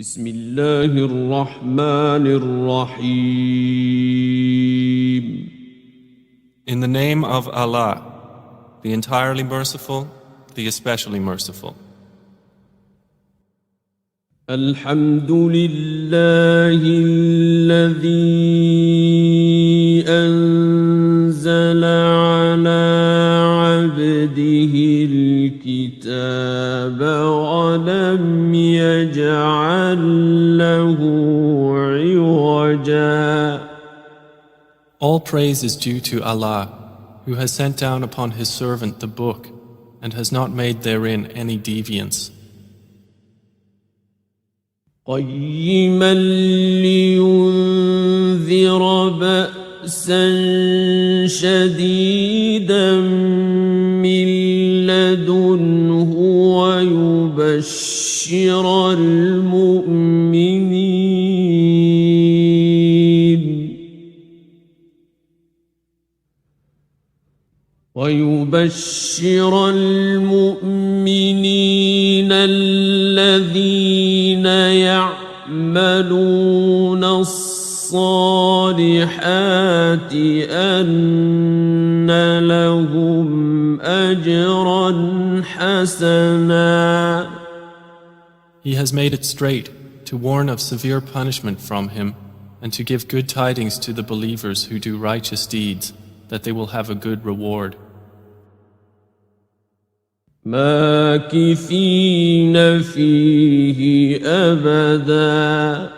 بسم الله الرحمن الرحيم. In the name of Allah, the entirely merciful, the especially merciful. الحمد لله الذي أنزل على عبده الكتاب ولم يجعل له عوجا. All praise is due to Allah, who has sent down upon His servant the book and has not made therein any deviance. قيما لينذر بأسا شديدا من لدنه ويبشر المؤمنين الذين يعملون الصالحات أن لهم أجرا حسنا. He has made it straight to warn of severe punishment from Him and to give good tidings to the believers who do righteous deeds, that they will have a good reward. ماكثين فيه أبدا.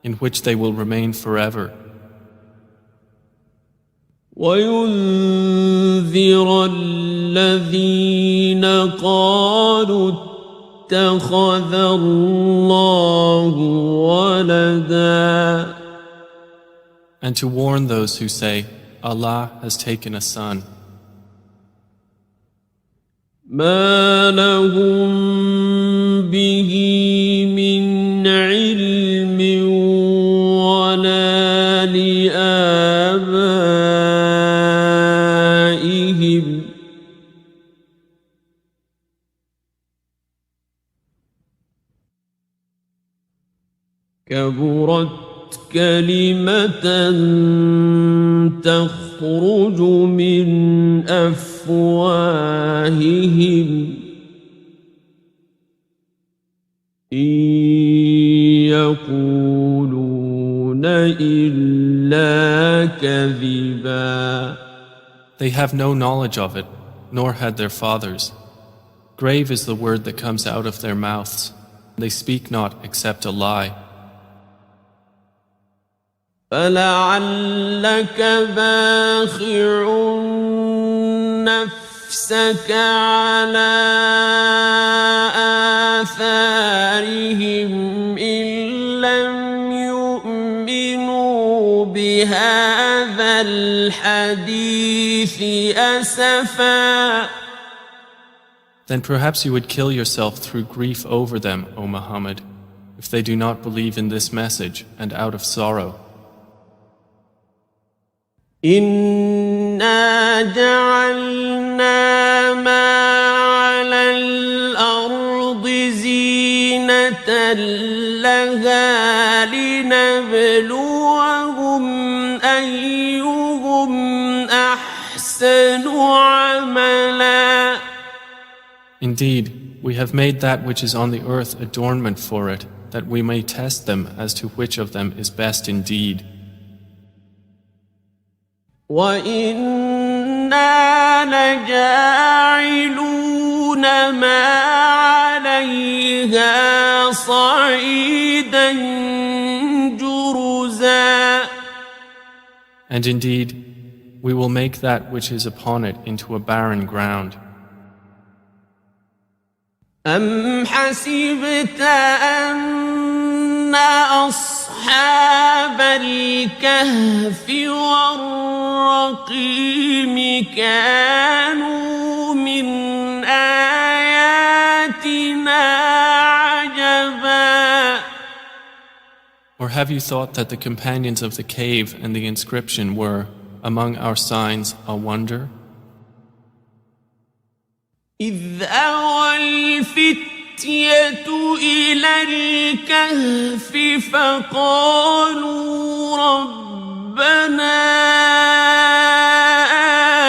In which they will remain forever. وينذر الذين قالوا اتخذ الله ولدا. And to warn those who say, Allah has taken a son. ما لهم به من علم ولا لآبائهم كبرت كلمة تخرج من أفواههم إن يقولون إلا كذبا. They have no knowledge of it, nor had their fathers. Grave is the word that comes out of their mouths. They speak not except a lie. فلعلك باخع نفسك على آثارهم إن لم يؤمنوا بهذا الحديث أسفا. Then perhaps you would kill yourself through grief over them, O Muhammad, if they do not believe in this message and out of sorrow. إنا جعلنا ما على الأرض زينة لها لنبلوهم أيهم أحسن عملا. Indeed, we have made that which is on the earth adornment for it, that we may test them as to which of them is best indeed. وَإِنَّا لَجَاعِلُونَ مَا عَلَيْهَا صَعِيدًا جُرُزًا. And indeed, we will make that which is upon it into a barren ground. أَمْ حَسِبْتَ أَنَّ أَصْحَابَ الْكَهْفِ وَالرَّقِيمِ كَانُوا مِنْ آيَاتِنَا عَجَبًا. Or have you thought that the companions of the cave and the inscription were, among our signs, a wonder? إِذْ أَوَى الْفِتْنَةُ الفتية إلى الكهف فقالوا ربنا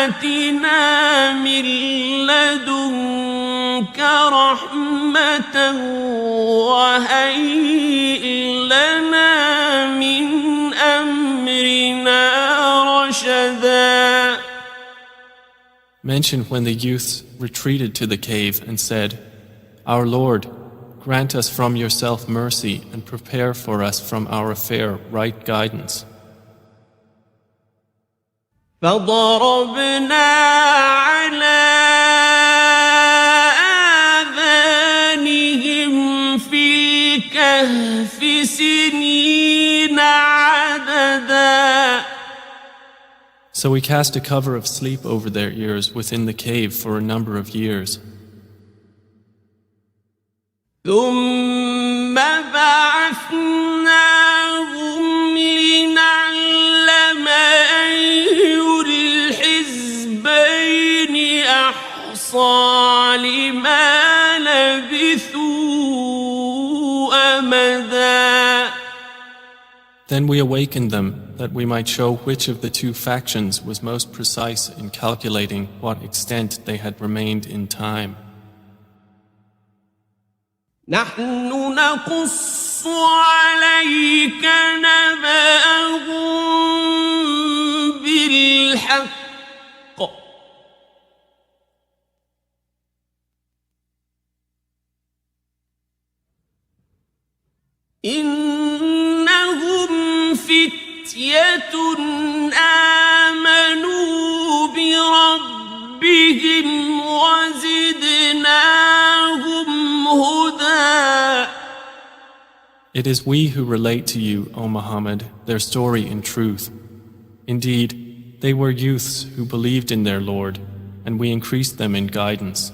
آتنا من لدنك رحمة وهيئ لنا من أمرنا رشدا. Mention when the youths retreated to the cave and said, Our Lord, grant us from yourself mercy and prepare for us from our affair right guidance. فضربنا على آذانهم في الكهف سنين عددا. So we cast a cover of sleep over their ears within the cave for a number of years. ثم بعثناهم لنعلم أي الحزبين أحصى لما لبثوا أمدا. Then we awakened them that we might show which of the two factions was most precise in calculating what extent they had remained in time. نحن نقص عليك نبأهم بالحق إنهم فتية آمنوا بربهم وزدناهم هدى. It is we who relate to you, O Muhammad, their story in truth. Indeed, they were youths who believed in their Lord, and we increased them in guidance.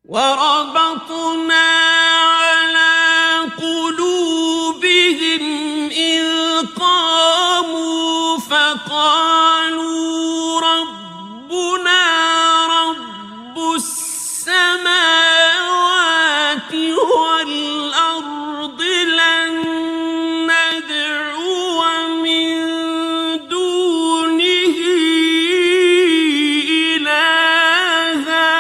وربطنا على قلوبهم إذ قاموا فقالوا ربنا رب السماوات والأرض لن ندعو من دونه إلها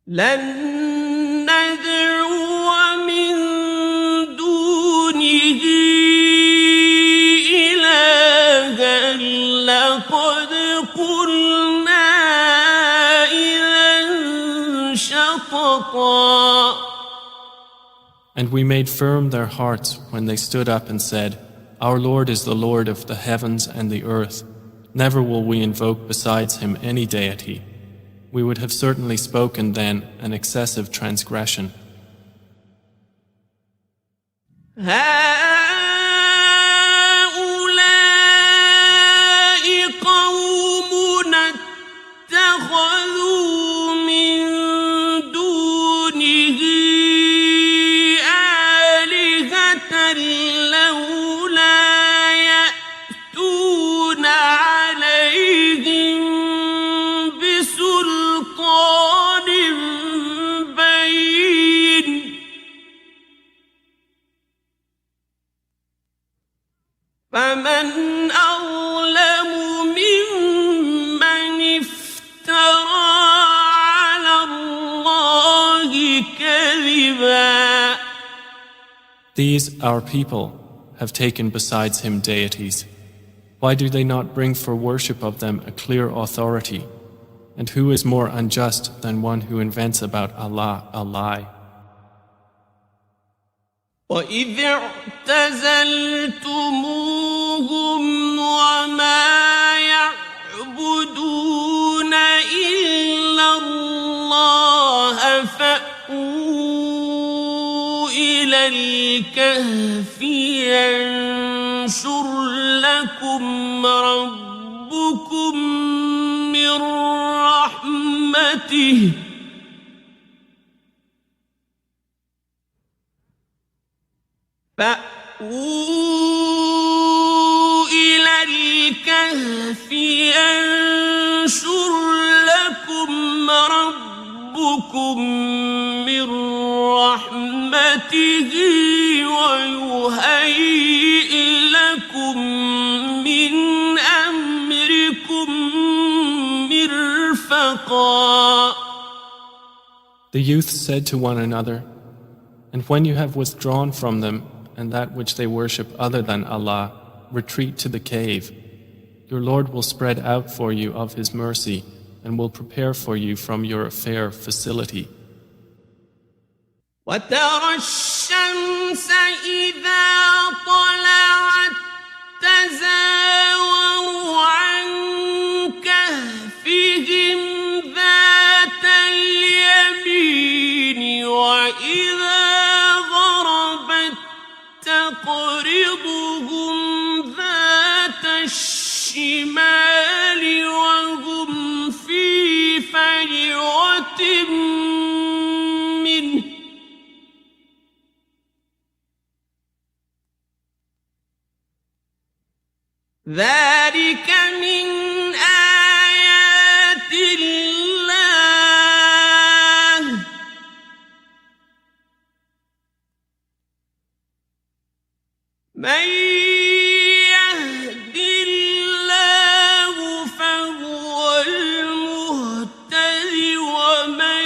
لن ندعو من دونه إلها لقد قلنا إذا شططا. And we made firm their hearts when they stood up and said, Our Lord is the Lord of the heavens and the earth. Never will we invoke besides him any deity. We would have certainly spoken then an excessive transgression. هؤلاء قومنا اتخذوا من دونه آلهة لولا يأتون عليهم بسلطان بين فمن أظلم ممن افترى على الله كذبا. These, our people, have taken besides him deities. Why do they not bring for worship of them a clear authority? And who is more unjust than one who invents about Allah a lie? وإذ اعتزلتموهم وما يعبدون إلا الله فأووا إلى الكهف ينشر لكم ربكم من رحمته فأووا إلى الكهف لكم ربكم من رحمته ويهيئ لكم من أمركم مرفقا. The youth said to one another, and when you have withdrawn from them and that which they worship other than Allah, retreat to the cave. Your Lord will spread out for you of His mercy and will prepare for you from your affair facility. وترى الشمس إذا طلعت تزاور عن كهفهم ذات اليمين وإذا غربت تقرضهم ذات الشمال وهم في فجوة منه ذلك من آيات الله من يهد الله فهو المهتد ومن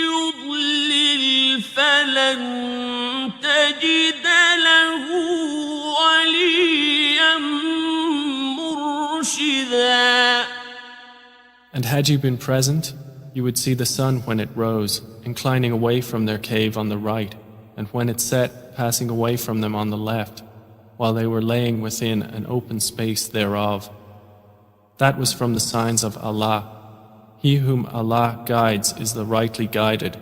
يضلل فلن تجد له وليا مرشدا. And had you been present, you would see the sun when it rose, inclining away from their cave on the right, and when it set, passing away from them on the left, while they were laying within an open space thereof. That was from the signs of Allah. He whom Allah guides is the rightly guided,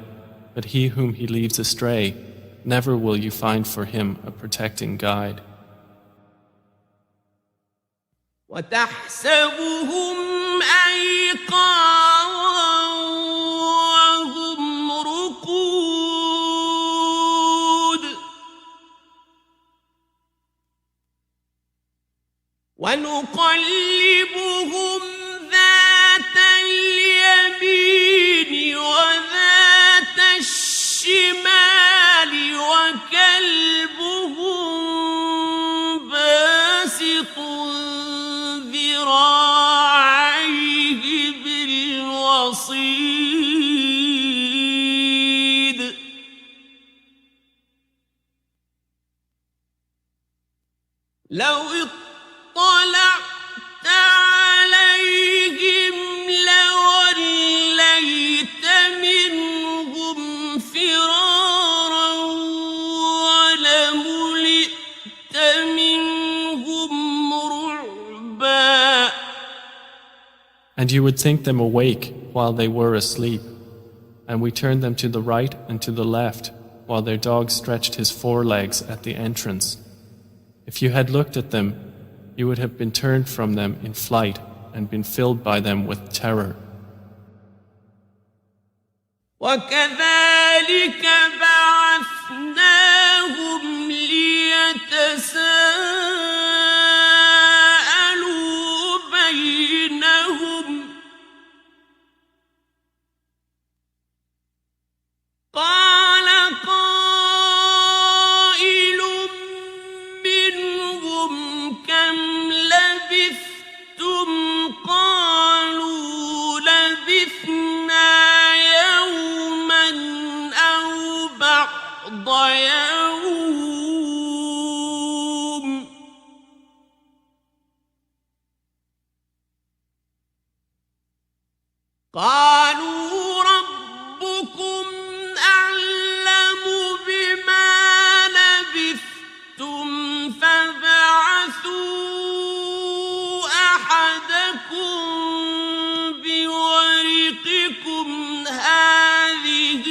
but he whom He leaves astray, never will you find for him a protecting guide. وتحسبهم أيقاظا وهم رقود ونقلبهم ذات اليمين وذات الشمال وكلبهم باسط ذراعيه بالوصيد لو اطلعت عليهم لوليت منهم فرارا ولملئت منهم رعبا. And you would think them awake while they were asleep, and we turned them to the right and to the left, while their dog stretched his forelegs at the entrance. If you had looked at them, you would have been turned from them in flight and been filled by them with terror. وكذلك بعثناهم ليتساءلوا بينهم قال قائل منهم كم لبثتم قالوا لبثنا يوما أو بعض يوم قالوا ربكم أعلم بما لبثتم فابعثوا أحدكم بورقكم هذه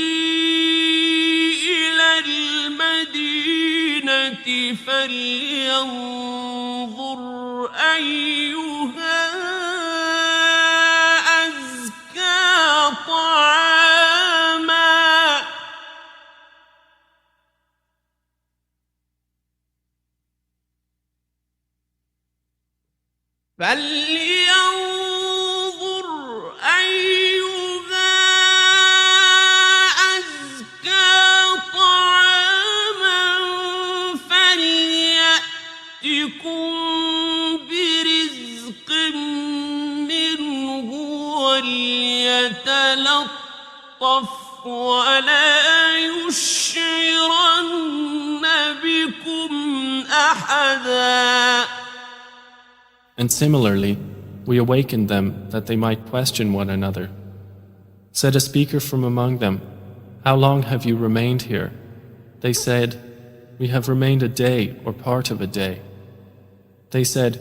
إلى المدينة فلينظر أيها أزكى طعاما فلينظر أيها وليتلطف ولا يشعرن بكم أحدا. And similarly, we awakened them that they might question one another. Said a speaker from among them, "How long have you remained here?" They said, "We have remained a day or part of a day." They said,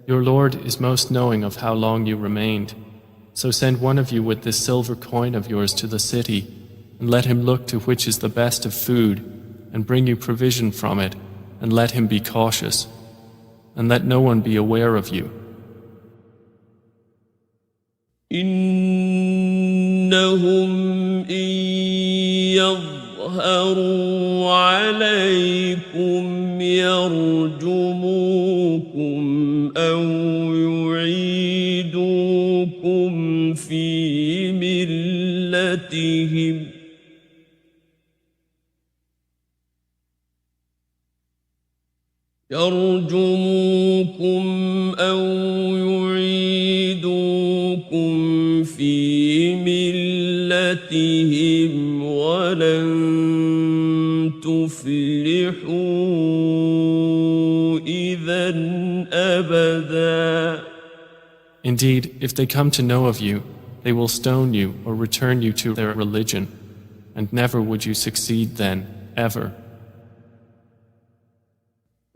"Your Lord is most knowing of how long you remained. So send one of you with this silver coin of yours to the city, and let him look to which is the best of food, and bring you provision from it, and let him be cautious, and let no one be aware of you." إنهم إن يظهروا عليكم يرجموكم أو يعيدوكم في ملتهم ولن تفلحوا إذا أبدا. Indeed, if they come to know of you, they will stone you or return you to their religion, and never would you succeed then, ever.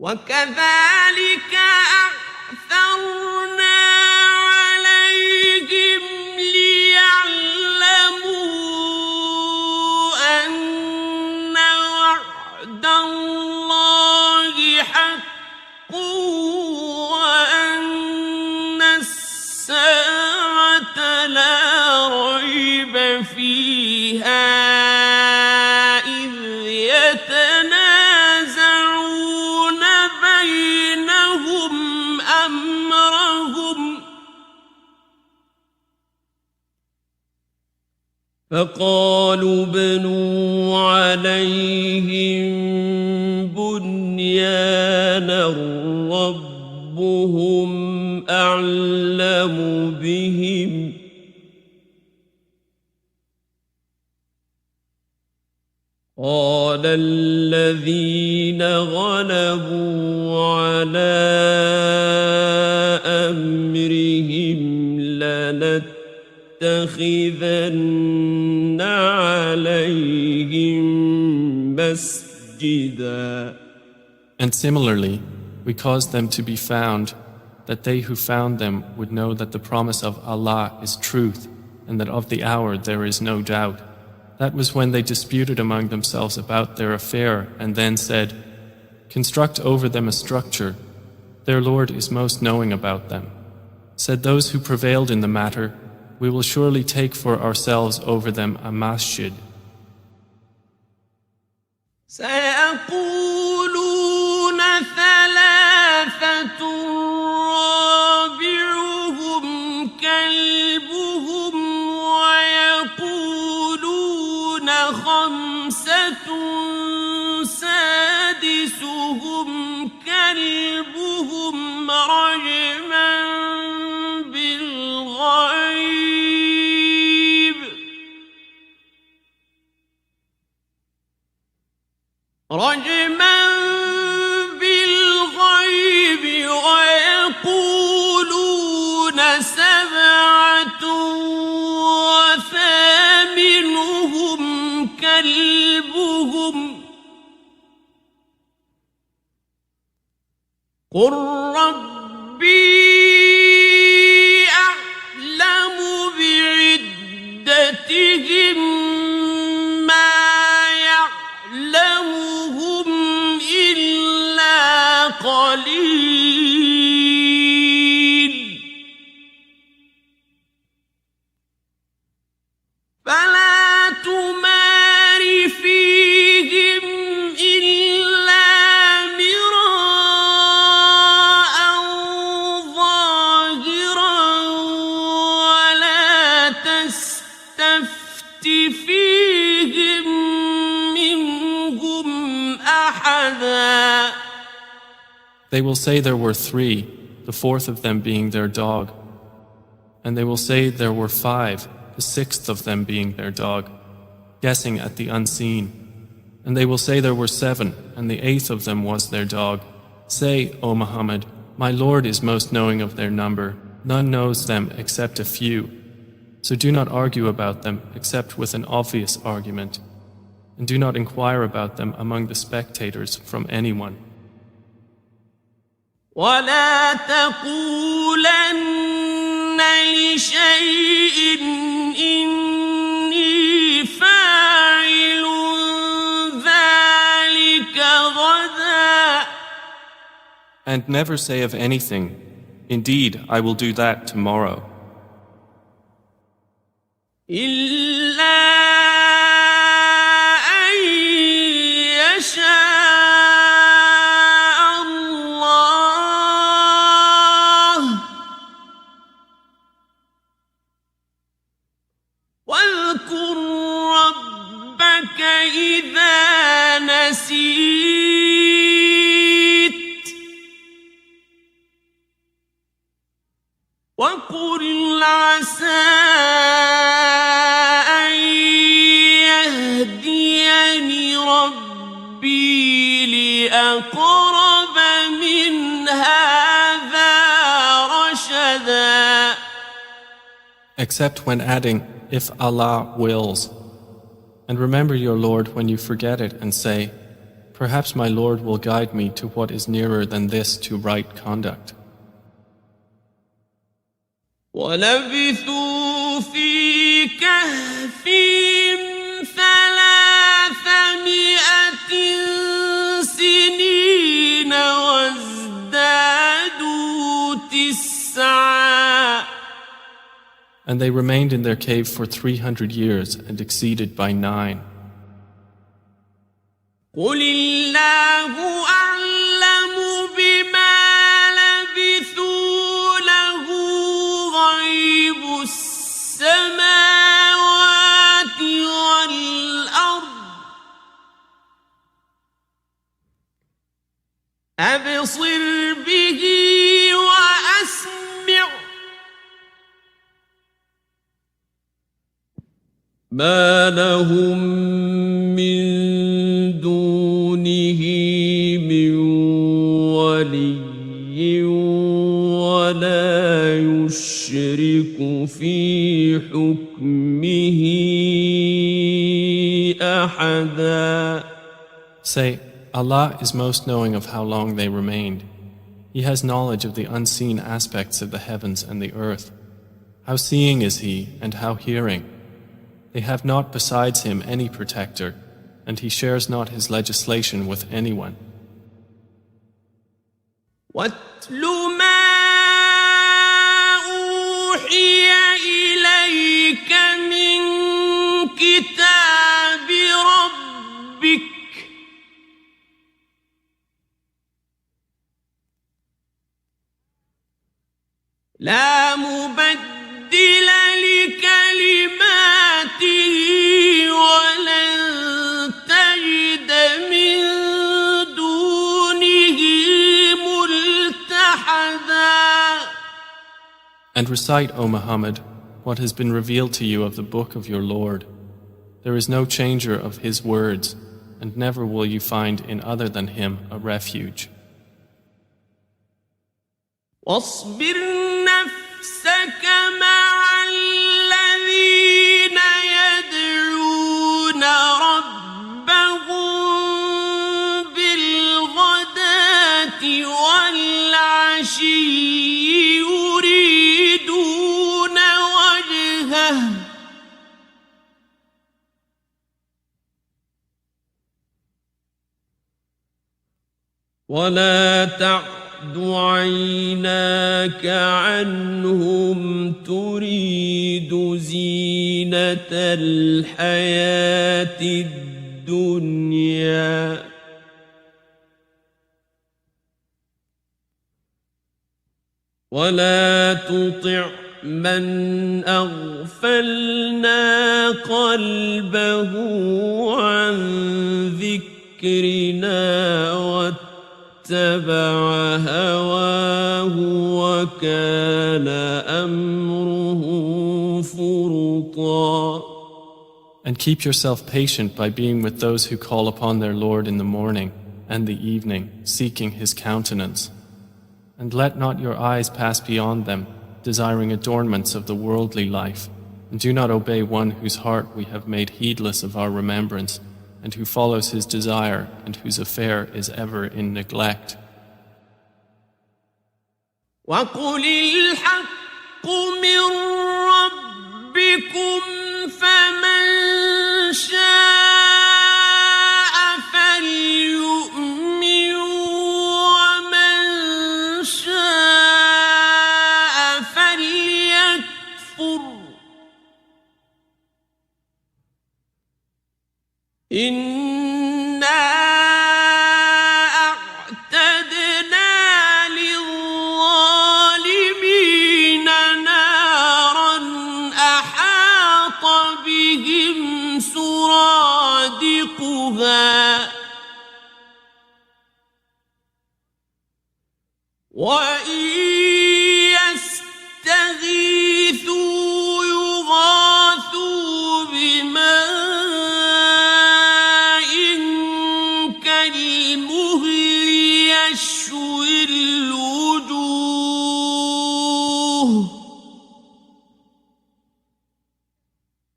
وكذلك أعثرنا عليهم ليعلموا أن وعد الله حق وأن الساعة لا ريب فيها إذ يتنازعون بينهم أمرهم فقالوا ابنوا عليهم بنيانا ربهم أعلم بهم قال الذين غلبوا على أمرهم لنتخذن عليهم مسجدا. And similarly, we caused them to be found, that they who found them would know that the promise of Allah is truth, and that of the hour there is no doubt. That was when they disputed among themselves about their affair and then said, "Construct over them a structure. Their Lord is most knowing about them." Said those who prevailed in the matter, "We will surely take for ourselves over them a masjid." سيقولون ثلاثة رابعهم كلبهم ويقولون خمسة سادسهم كلبهم رجما بالغيب ويقولون سبعة وثامنهم كلبهم قل ربي أعلم بعدتهم ما يعلمهم إلا قليل فلا تمار فيهم إلا مراء ظاهرا ولا تستفت فيهم منهم أحدا. They will say there were three, the fourth of them being their dog. And they will say there were 5, the 6th of them being their dog, guessing at the unseen. And they will say there were 7, and the 8th of them was their dog. Say, O Muhammad, my Lord is most knowing of their number. None knows them except a few. So do not argue about them except with an obvious argument. And do not inquire about them among the spectators from anyone. ولا تقولن لشيء إني فاعل ذلك غدا. And never say of anything, indeed, I will do that tomorrow. إلا أن يشاء الله واذكر ربك إذا نسيت وقل عسى أن يهديني ربي لأقرب من هذا رشدا. Except when adding, if Allah wills. And remember your Lord when you forget it and say, perhaps my Lord will guide me to what is nearer than this to right conduct. ولبثوا في كهفهم 300 سنين وازدادوا 9. And they remained in their cave for 300 years and exceeded by 9. قل الله أعلم بما لبثوا له غيب السماوات والأرض أبصر به وأسمع ما لهم من دونه من ولي ولا يشرك في حكمه أحدا. Say, Allah is most knowing of how long they remained. He has knowledge of the unseen aspects of the heavens and the earth. How seeing is He and how hearing. They have not besides Him any protector, and He shares not His legislation with anyone. واتل ما أوحي إليك من كتاب ربك لا مبدل لكلماته ولن تجد من دونه ملتحدا. And recite, O Muhammad, what has been revealed to you of the book of your Lord. There is no changer of His words, and never will you find in other than Him a refuge. واصبر نفسك مع الذين يدعون ربهم بالغداة والعشي يريدون وجهه ولا تعد عيناك عنهم تريد زينة الحياة الدنيا ولا تطع من أغفلنا قلبه عن ذكرنا واتبع هواه وكان أمره فرطا. And keep yourself patient by being with those who call upon their Lord in the morning and the evening, seeking His countenance. And let not your eyes pass beyond them, desiring adornments of the worldly life, and do not obey one whose heart we have made heedless of our remembrance, and who follows his desire, and whose affair is ever in neglect. وَقُلِ الْحَقُّ مِنْ رَبِّكُمْ فَمَنْ شَاءَ فَلْيُؤْمِنْ وَمَنْ شَاءَ فَلْيَكْفُرْ. إِنَّا أَعْتَدْنَا لِلظَّالِمِينَ نَارًا أَحَاطَ بِهِمْ سُرَادِقُهَا وَإِنْ يَسْتَغِيثُوا يُغَاثُوا بِمَاءٍ كَالْمُهْلِ يَشْوِي الْوُجُوهَ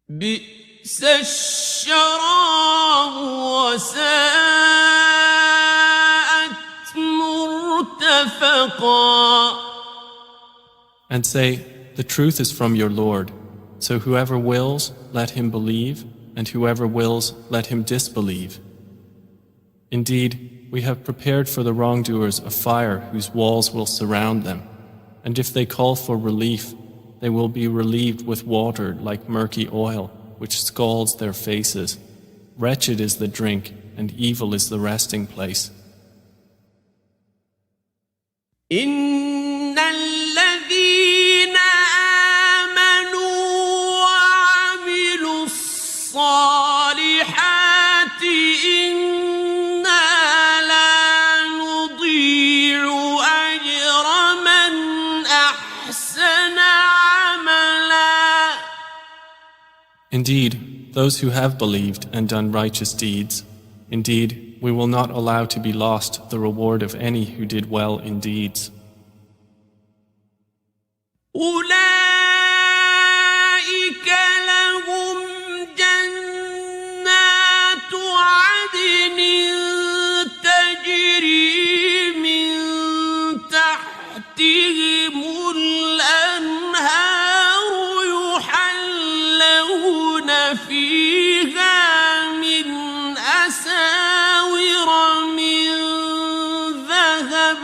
بِئْسَ الشَّرَابُ وَسَاءَتْ مُرْتَفَقًا. And say, the truth is from your Lord, so whoever wills, let him believe, and whoever wills, let him disbelieve. Indeed, we have prepared for the wrongdoers a fire whose walls will surround them, and if they call for relief, they will be relieved with water like murky oil, which scalds their faces. Wretched is the drink, and evil is the resting place. إِنَّ الَّذِينَ آمَنُوا وَعَمِلُوا الصَّالِحَاتِ إِنَّا لَا نُضِيعُ أَجْرَ مَنْ أَحْسَنَ عَمَلًا. Indeed, those who have believed and done righteous deeds, indeed, we will not allow to be lost the reward of any who did well in deeds. أُولَئِكَ لَهُمْ جَنَّاتُ عَدْنٍ تَجْرِي مِنْ تَحْتِهِمُ الْأَنْهَارُ يُحَلَّوْنَ فِيهَا مِنْ أَسَاوِرَ مِنْ ذَهَبٍ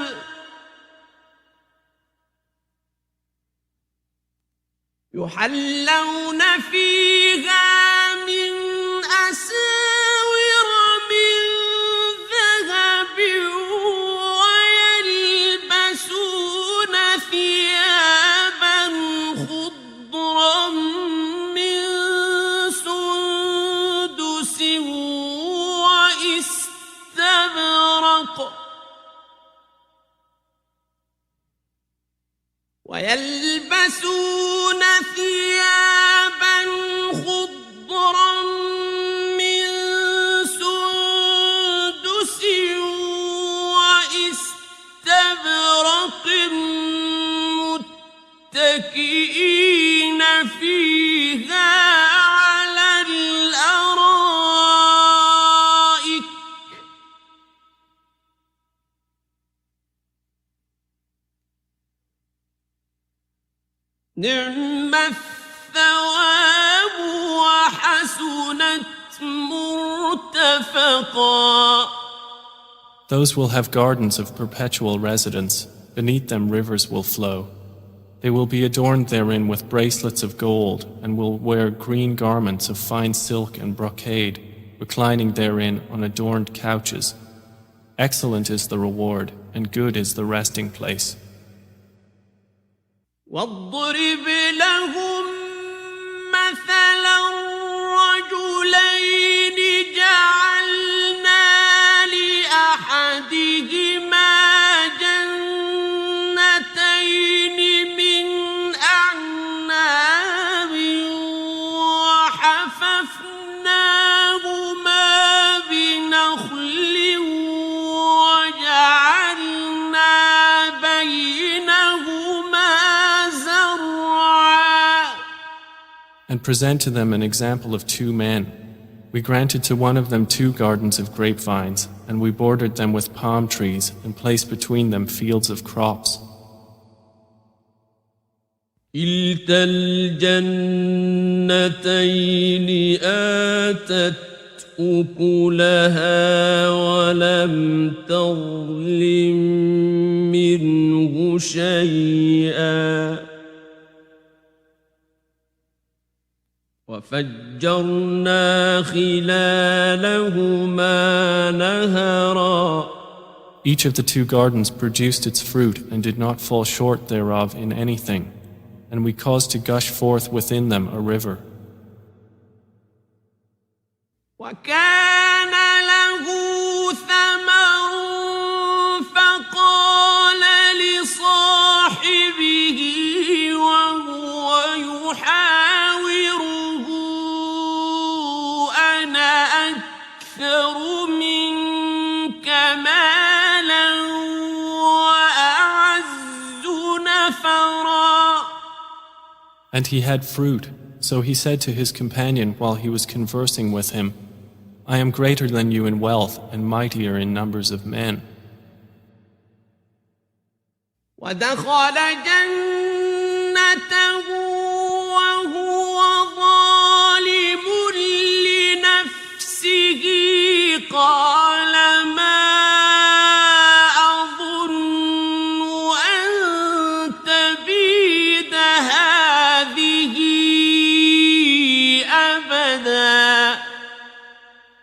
وَيَلْبَسُونَ ثِيَابًا خُضْرًا مِّن سُندُسٍ وَإِسْتَبْرَقٍ متكئين فيها على الأرائك نعم الثواب وحسنت مرتفقا. Those will have gardens of perpetual residence, beneath them rivers will flow. They will be adorned therein with bracelets of gold, and will wear green garments of fine silk and brocade, reclining therein on adorned couches. Excellent is the reward, and good is the resting place. واضرب لهم مثلا رجلين جعلنا لأحدهما جنتين من أعناب And present to them an example of two men. We granted to one of them 2 gardens of grapevines, and we bordered them with palm trees and placed between them fields of crops. كلتا الجنتين آتت أكلها ولم تظلم منه شيئا وفجرنا خلالهما نهرا. Each of the 2 gardens produced its fruit and did not fall short thereof in anything, and we caused to gush forth within them a river. وكان له ثمر فقال لصاحبه وهو يحاوره أنا أكثر منك مالا وأعز نفرا. And he had fruit, so he said to his companion while he was conversing with him, I am greater than you in wealth and mightier in numbers of men. ودخل جنته وهو ظالم لنفسه قال ما أظن أن تبيد هذه أبدا.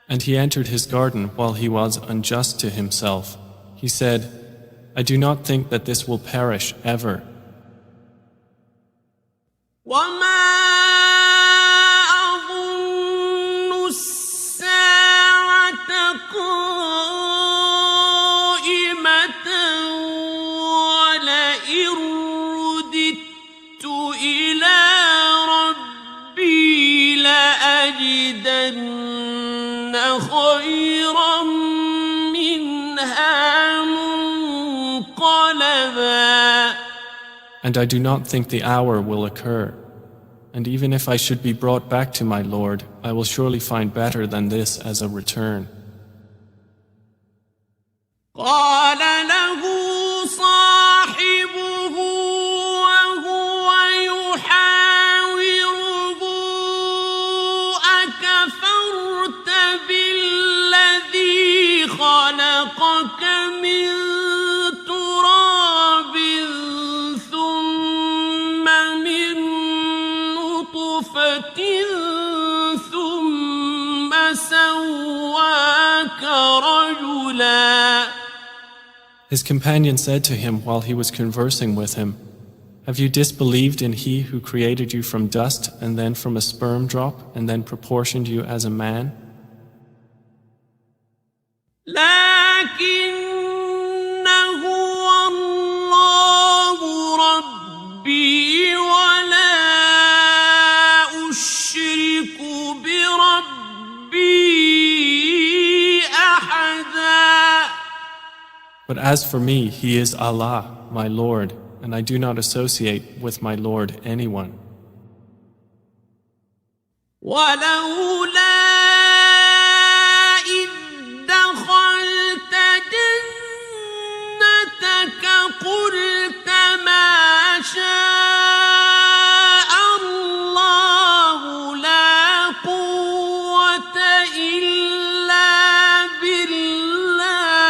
And he entered his garden while he was unjust to himself. He said, I do not think that this will perish ever. وما أظن الساعة قائمة ولئن رددت إلى ربي لأجدن خيرا منها منقلبا. And I do not think the hour will occur. And even if I should be brought back to my Lord, I will surely find better than this as a return. قال له صاحبه وهو يحاوره أكفرت بالذي خلقك من تراب ثم من نطفة ثم سواك رجلا. His companion said to him while he was conversing with him, Have you disbelieved in He who created you from dust and then from a sperm drop and then proportioned you as a man? لكن هو الله ربي ولا أشرك بربي أحدا. But as for me, He is Allah, my Lord, and I do not associate with my Lord anyone. ولولا إذ دخلت جنتك قلت ما شاء الله لا قوة إلا بالله.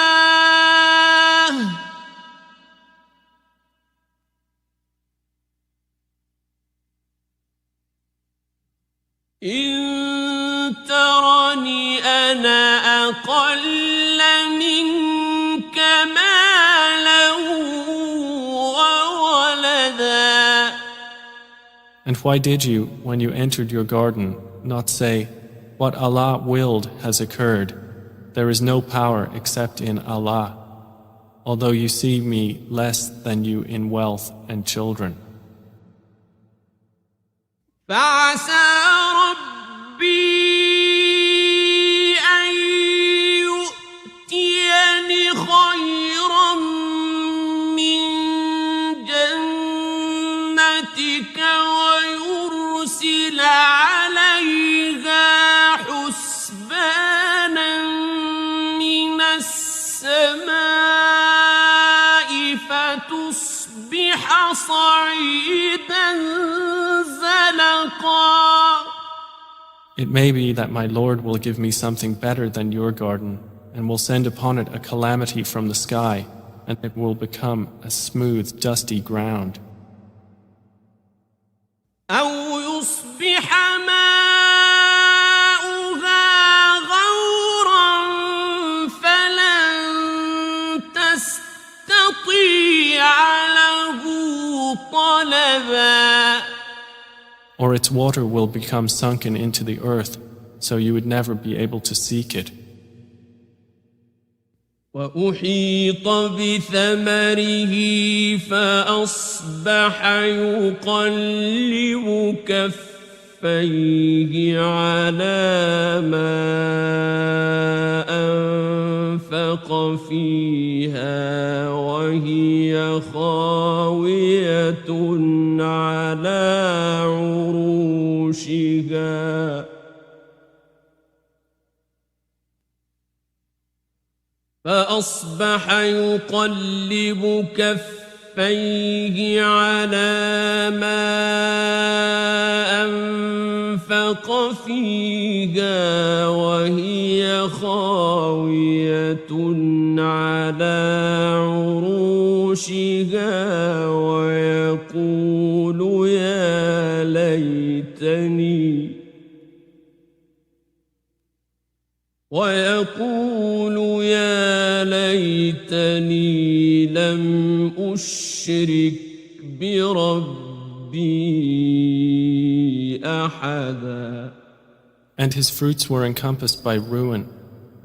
إن ترني أنا أقل منك مالا وولدا. And why did you, when you entered your garden, not say, What Allah willed has occurred? There is no power except in Allah, although you see me less than you in wealth and children. فعسى ربي أن يؤتيني خيرا من جنتك ويرسل It may be that my Lord will give me something better than your garden, and will send upon it a calamity from the sky, and it will become a smooth, dusty ground. أو يصبح ماؤها غورا فلن تستطيع له طلبا. Or its water will become sunken into the earth, so you would never be able to seek it. وأحيط بثمره فأصبح يقلب كفيه على ما أنفق فيها وهي خاوية على عروشها. فأصبح يقلب كفيه على ما أنفق فيها وهي خاوية على عروشها ويقول يا ليتني لم أشرك بربي أحدا. And his fruits were encompassed by ruin,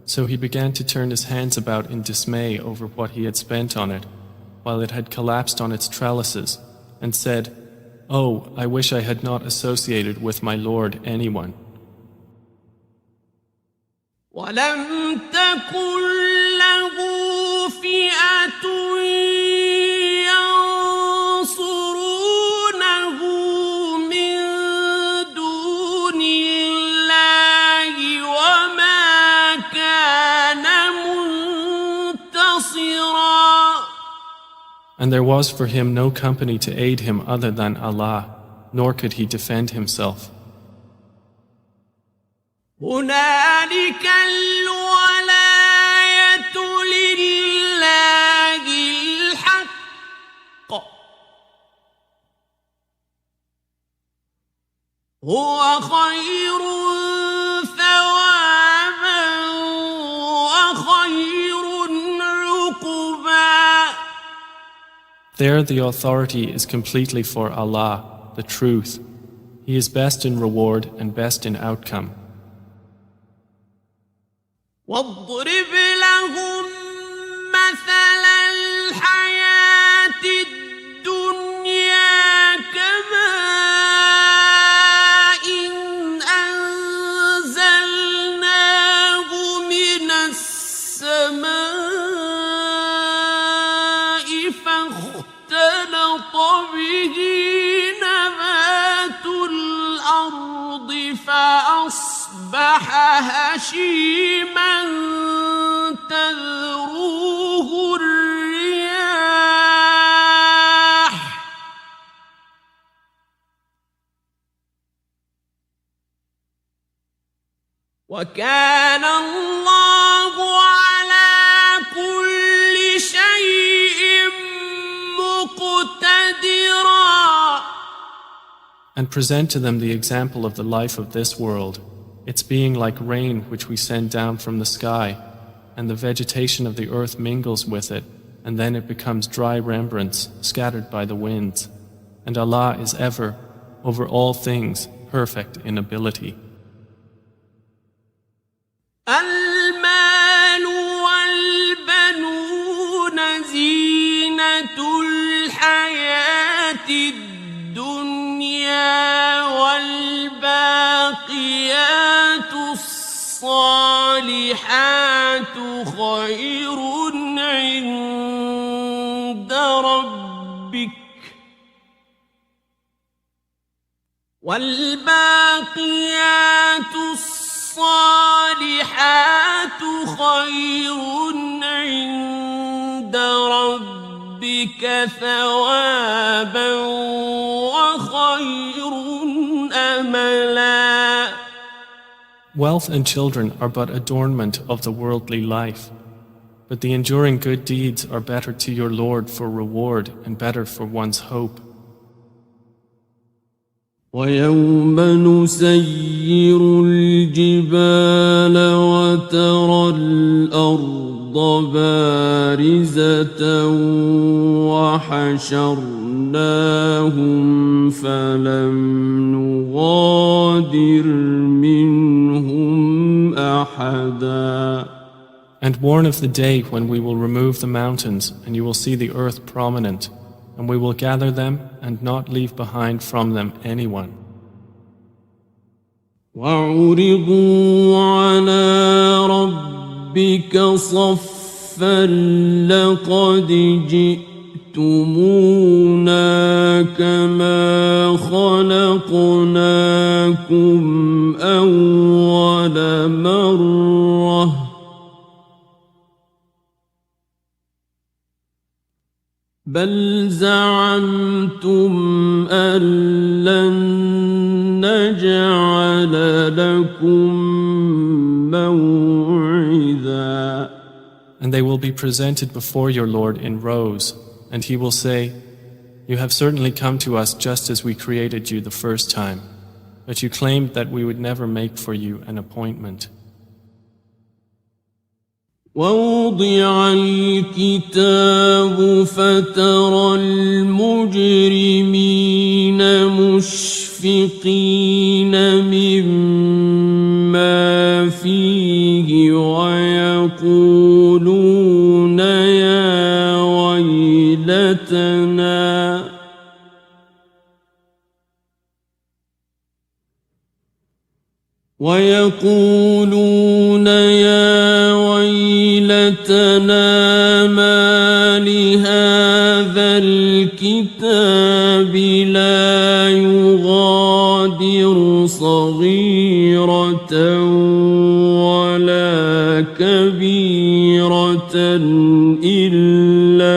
so he began to turn his hands about in dismay over what he had spent on it, while it had collapsed on its trellises, and said, "Oh, I wish I had not associated with my Lord anyone." ولم تكن له فئة ينصرونه من دون الله وما كان منتصرا. And there was for him no company to aid him other than Allah, nor could he defend himself. هنالك الولاية لله الحق هو خير ثوابا وخير عقبا. There the authority is completely for Allah, the truth. He is best in reward and best in outcome. واضرب لهم مثل الحياة الدنيا كماء أنزلناه من السماء فاختلط به نبات الأرض فأصبح هشيما تذروه الرياح وكان الله على كل شيء مقتدرا. And present to them the example of the life of this world, its being like rain which we send down from the sky, and the vegetation of the earth mingles with it, and then it becomes dry rembrance scattered by the winds. And Allah is ever, over all things, perfect in ability. المال والبنون زينة الحياة الدنيا والباقيات الصالحات خير عند ربك والباقيات الصالحات خير عند ربك ثوابا 'خير أملا. Wealth and children are but adornment of the worldly life, but the enduring good deeds are better to your Lord for reward and better for one's hope. ويوم نسير الجبال وترى الأرض بارزة وحشرناهم فلم نغادر منهم أحدا. And warn of the day when we will remove the mountains and you will see the earth prominent, and we will gather them and not leave behind from them anyone. وعرضوا على ربك صفا لقد جئتمونا كما خلقناكم أول مرة بل زعمتم أن لن نجعل لكم موعدا. And they will be presented before your Lord in rows, and he will say, You have certainly come to us just as we created you the first time, but you claimed that we would never make for you an appointment. ووضع الكتاب فترى المجرمين مشفقين مما فيه ويقولون يا ويلتنا ما لهذا الكتاب لا يغادر صغيرة ولا كبيرة إلا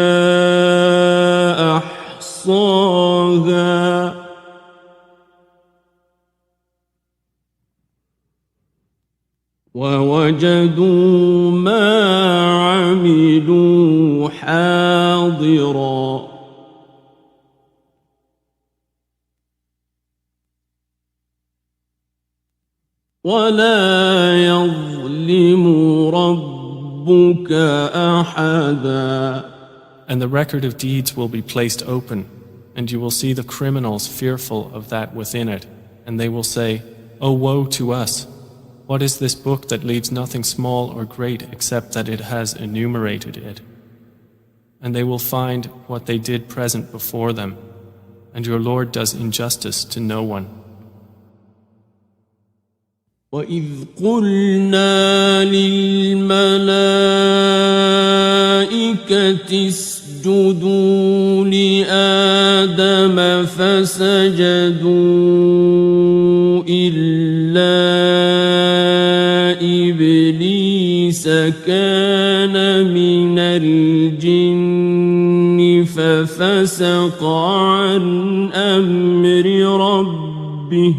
أحصاها ووجدوا ما عملوا حاضرا ولا يظلم ربك أحدا. And the record of deeds will be placed open, and you will see the criminals fearful of that within it, and they will say, Oh, woe to us! What is this book that leaves nothing small or great except that it has enumerated it? And they will find what they did present before them, and your Lord does injustice to no one. وَإِذْ قُلْنَا لِلْمَلَائِكَةِ اسْجُدُوا لِآدَمَ فَسَجَدُوا إِلَّا إِبْلِيسَ كَانَ مِنَ الْجِنِّ فَفَسَقَ عَنْ أَمْرِ رَبِّهِ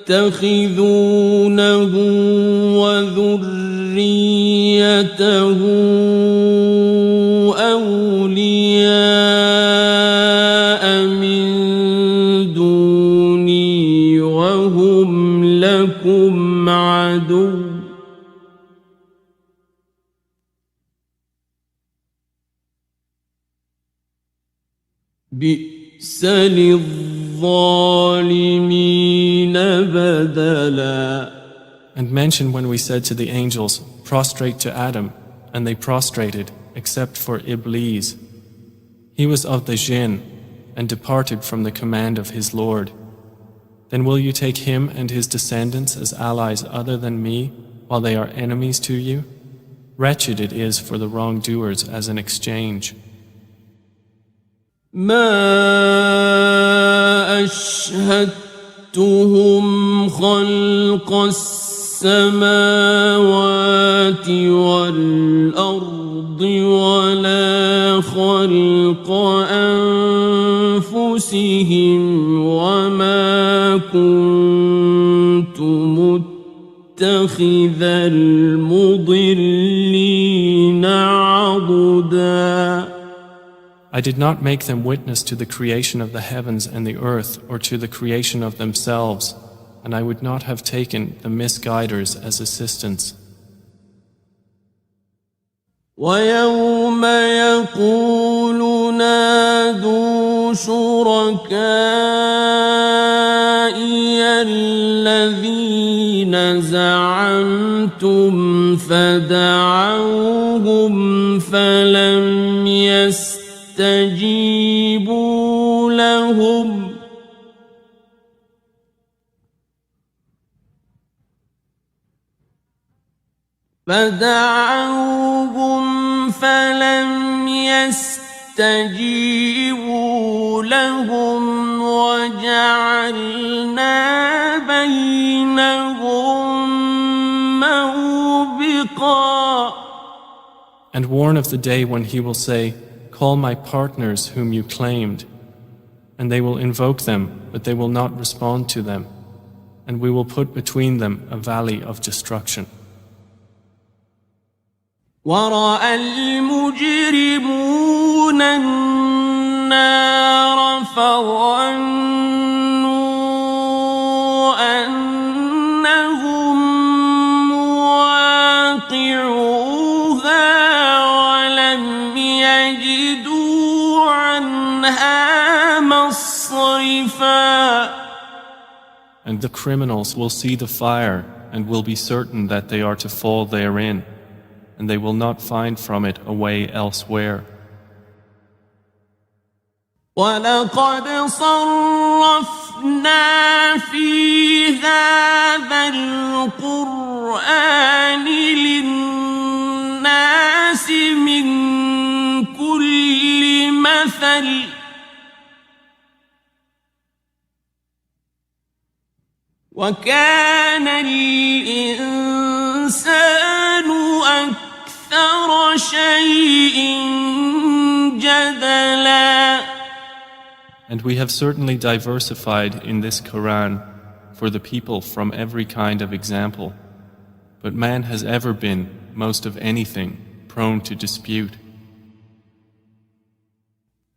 أفتتخذونه وذريته أولياء من دوني وهم لكم عدو بئس للظالمين بدلا. And mention when we said to the angels, Prostrate to Adam, and they prostrated, except for Iblis. He was of the jinn, and departed from the command of his Lord. Then will you take him and his descendants as allies other than me, while they are enemies to you? Wretched it is for the wrongdoers as an exchange. ما أشهدتهم خلق السماوات والأرض ولا خلق وما كنت متخذ المضلين عضدا. I did not make them witness to the creation of the heavens and the earth or to the creation of themselves, and I would not have taken the misguiders as assistants. ويوم يقول نادوا شركائي الذين زعمتم فدعوهم فلم يستجيبوا لهم وجعلنا بينهم موبقا. And warn of the day when he will say, "Call my partners whom you claimed," and they will invoke them, but they will not respond to them, and we will put between them a valley of destruction. ورأى المجرمون النار فظنوا أنهم مواقعوها ولم يجدوا عنها مصرفا. And the criminals will see the fire and will be certain that they are to fall therein, and they will not find from it a way elsewhere. وَلَقَدْ صَرَّفْنَا فِي هَذَا الْقُرْآنِ لِلنَّاسِ مِنْ كُلِّ مَثَلٍ وَكَانَ الْإِنسَانُ أكثر شيء جدلا. And we have certainly diversified in this Quran for the people from every kind of example. But man has ever been, most of anything, prone to dispute.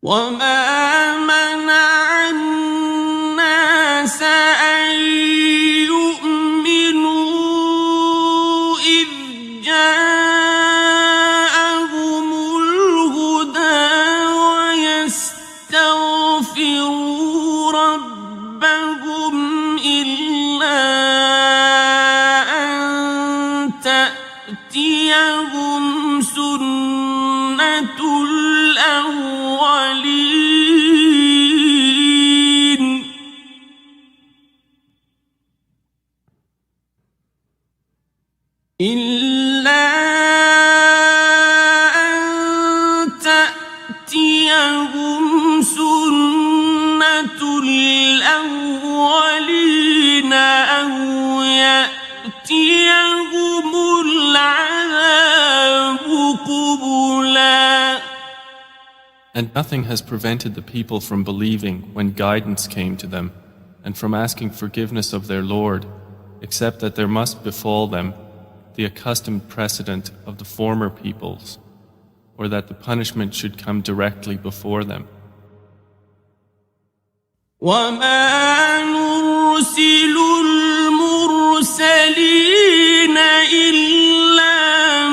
وما منع الناس أن يؤمنوا إذ جاءهم الهدى ويستغفروا ربهم إلا أن تأتيهم سنة الأولين إلا أن تأتيهم سنة الأولين أو يأتيهم العذاب قبلا. And nothing has prevented the people from believing when guidance came to them, and from asking forgiveness of their Lord, except that there must befall them the accustomed precedent of the former peoples, or that the punishment should come directly before them. وما نرسل المرسلين إلا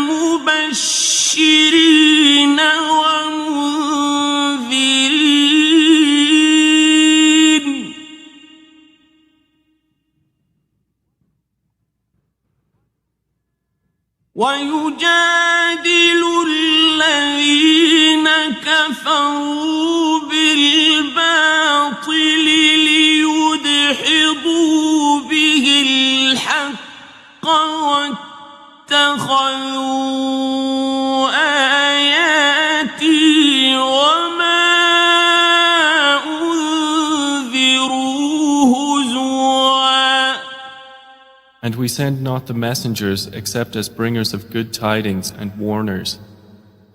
مبشرين ومنذرين ويجادل الذين كفروا بالباطل ليدحضوا به الحق واتخذوا آياتي وما أنذروا هزوا. And we send not the messengers except as bringers of good tidings and warners.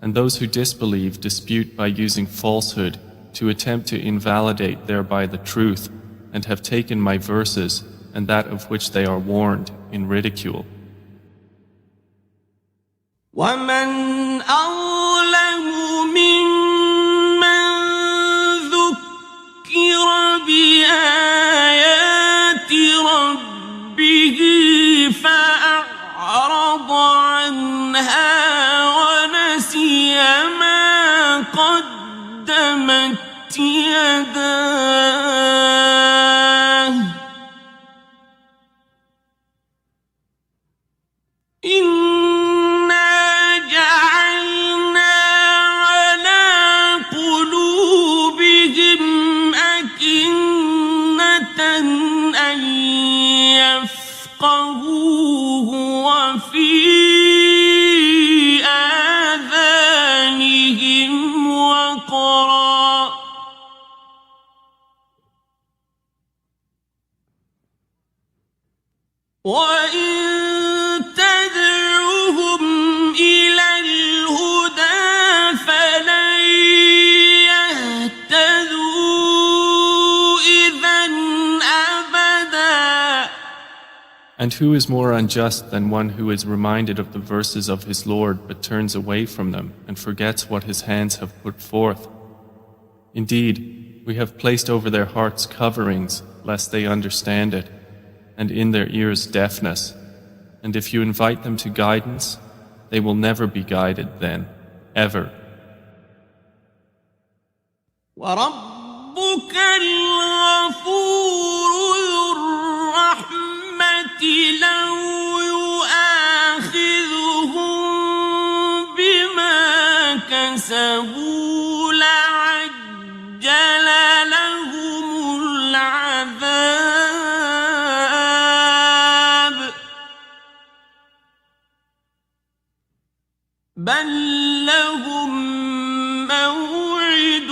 And those who disbelieve dispute by using falsehood to attempt to invalidate thereby the truth, and have taken my verses and that of which they are warned in ridicule. ومن أظلم ممن ذكر بآيات ربه فأعرض عنها ونسي ما قدمت يداه إنا جعلنا على قلوبهم أكنة أن يفقهوه وفي آذانهم وقرا وإن تدعوهم إلى الهدى فلن يهتدوا إذا أبدا. And who is more unjust than one who is reminded of the verses of his Lord but turns away from them and forgets what his hands have put forth? Indeed, we have placed over their hearts coverings lest they understand it, and in their ears deafness. And if you invite them to guidance, they will never be guided then, ever. وربك الغفور ذو الرحمة لو يؤاخذهم بما كسبوا لعجل لهم العذاب بل لهم موعد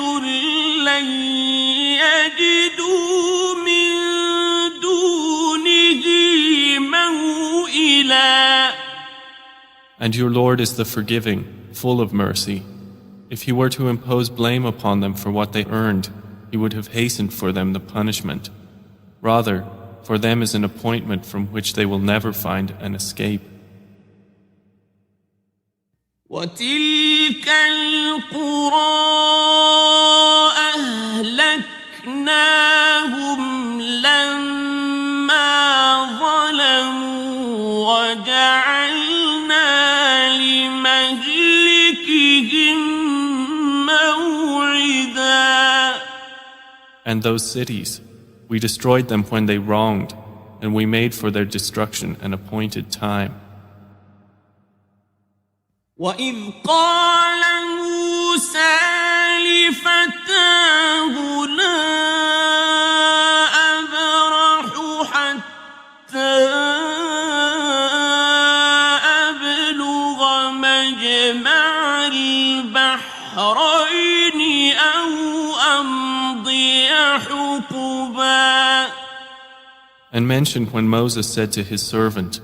لن يجدوا من دونه موئلا. And your Lord is the forgiving, full of mercy. If he were to impose blame upon them for what they earned, he would have hastened for them the punishment. Rather, for them is an appointment from which they will never find an escape. وتلك القرى أهلكناهم لما ظلموا وجعلنا لمهلكهم موعدا. And those cities, we destroyed them when they wronged, and we made for their destruction an appointed time. وإذ قال موسى لفتاه لا أبرح حتى أبلغ مجمع البحرين أو أمضي حقبا. And mention when Moses said to his servant,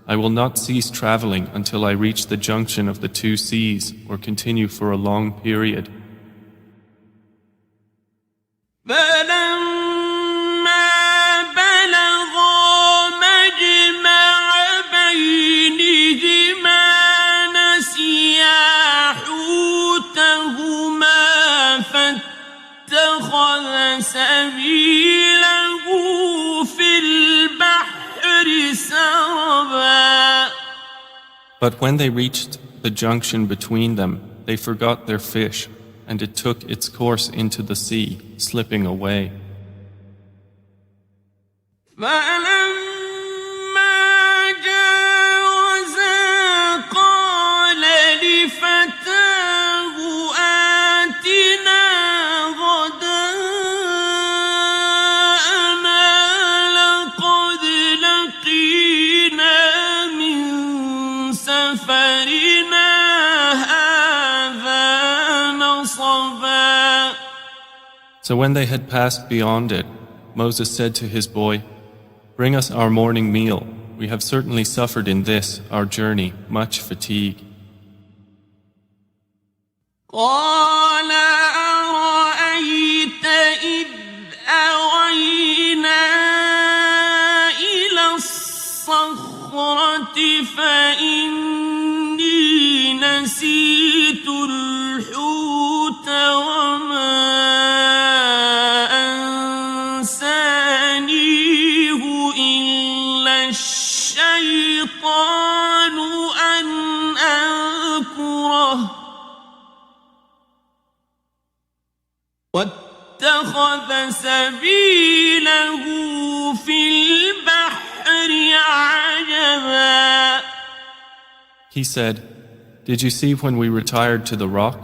I will not cease traveling until I reach the junction of the two seas or continue for a long period. فلما بلغا مجمع بينهما نسيا حوتهما فاتخذ سبيله في البحر سربا. But when they reached the junction between them, they forgot their fish, and it took its course into the sea, slipping away. فلما جاوزا قال لفتاه آتنا غداءنا لقد لقينا من سفرنا هذا نصبا. So when they had passed beyond it, Moses said to his boy, Bring us our morning meal. We have certainly suffered in this, our journey, much fatigue. قال أرأيت واتخذ سبيله في البحر عجبا. He said, "Did you see when we retired to the rock?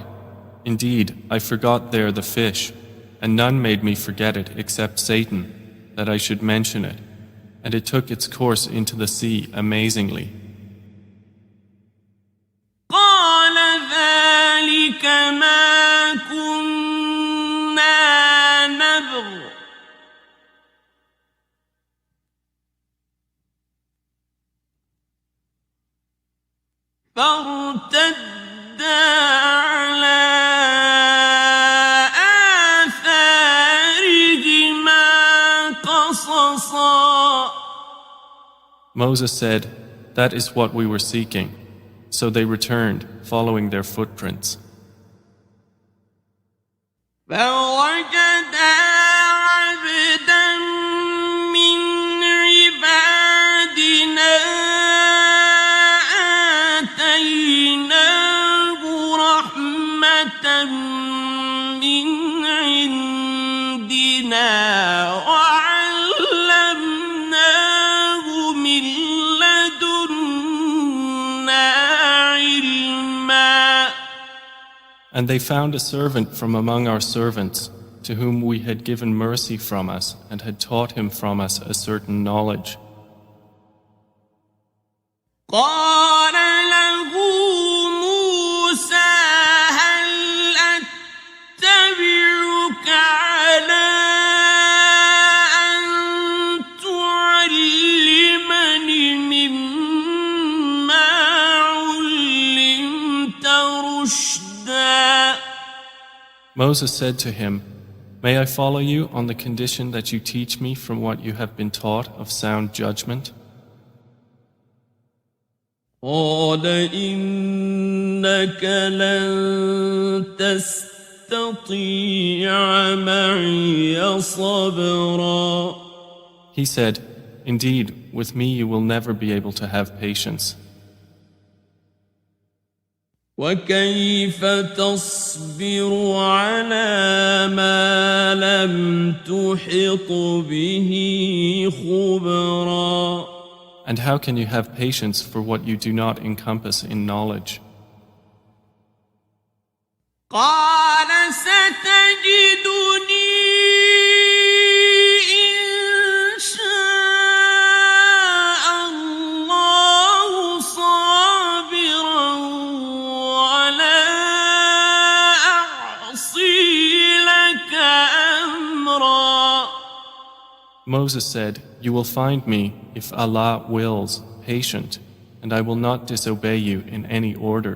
Indeed, I forgot there the fish, and none made me forget it except Satan, that I should mention it, and it took its course into the sea amazingly." قال ذلك ما كنا نبغ فارتدا على آثارهما قصصا. Moses said, "That is what we were seeking." So they returned, following their footprints. فوجدا عبدا من عبادنا آتيناه رحمة من عندنا وعلمناه من لدنا علما. And they found a servant from among our servants, to whom we had given mercy from us and had taught him from us a certain knowledge. قال له موسى هل أتبعك على أن تعلمني مما علمت رشدا. Moses said to him, "May I follow you on the condition that you teach me from what you have been taught of sound judgment?" قال إنك لن تستطيع معي صبرا. He said, "Indeed, with me you will never be able to have patience. وكيف تصبر على ما لم تحط به خبرا. And how can you have patience for what you do not encompass in knowledge?" قال ستجدني إن شاء الله صابرا ولا أعصي لك أمرا. Moses said, "You will find me, if Allah wills, patient, and I will not disobey you in any order."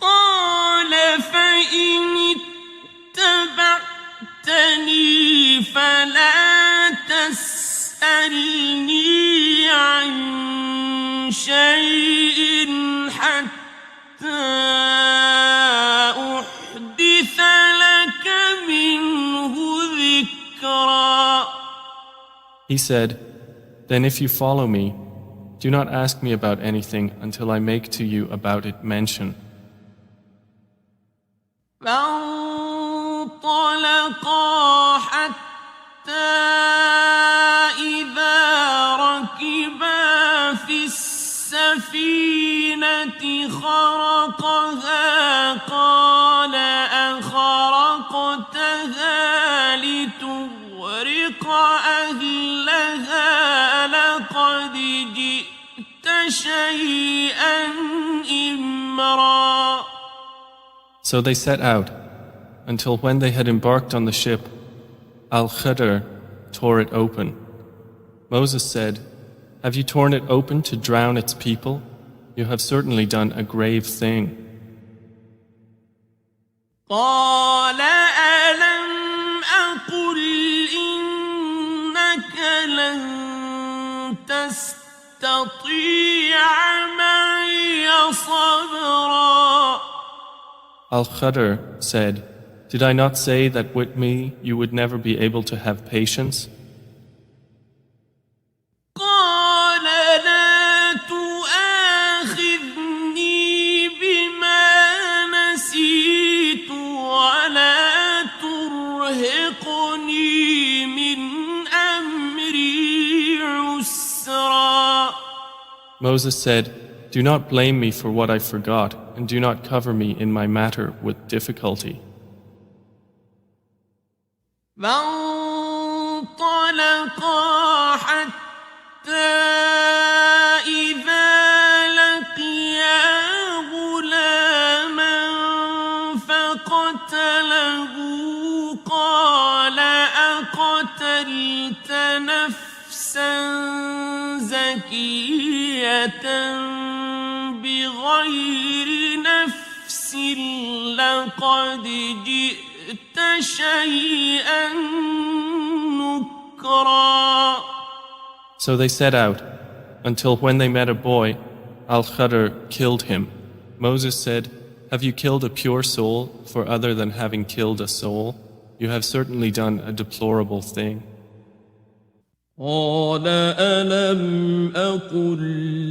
قال فإن اتبعتني فلا تسألني عن شيء حتى أحدث لك منه ذكرا. He said, "Then if you follow me, do not ask me about anything until I make to you about it mention." فانطلقا حتى إذا ركبا في السفينة خرقها قال أخرقتها لتغرق أهلها لقد جئت شيئا إمرا. So they set out, until when they had embarked on the ship, Al-Khidr tore it open. Moses said, "Have you torn it open to drown its people? You have certainly done a grave thing." قال ألم أقل إنك لن تستطيع معي صبرا. Al-Khidr said, "Did I not say that with me you would never be able to have patience?" قال لا تؤاخذني بما نسيت ولا Moses said, "Do not blame me for what I forgot, and do not cover me in my matter with difficulty." فانطلقا حتى إذا لقيا غلاما فقتله قال أقتلت نفسا زكية بغير نفس لقد جئت شيئا نكرا. So they set out, until when they met a boy, Al-Khadr killed him. Moses said, "Have you killed a pure soul for other than having killed a soul? You have certainly done a deplorable thing." قال ألم أقل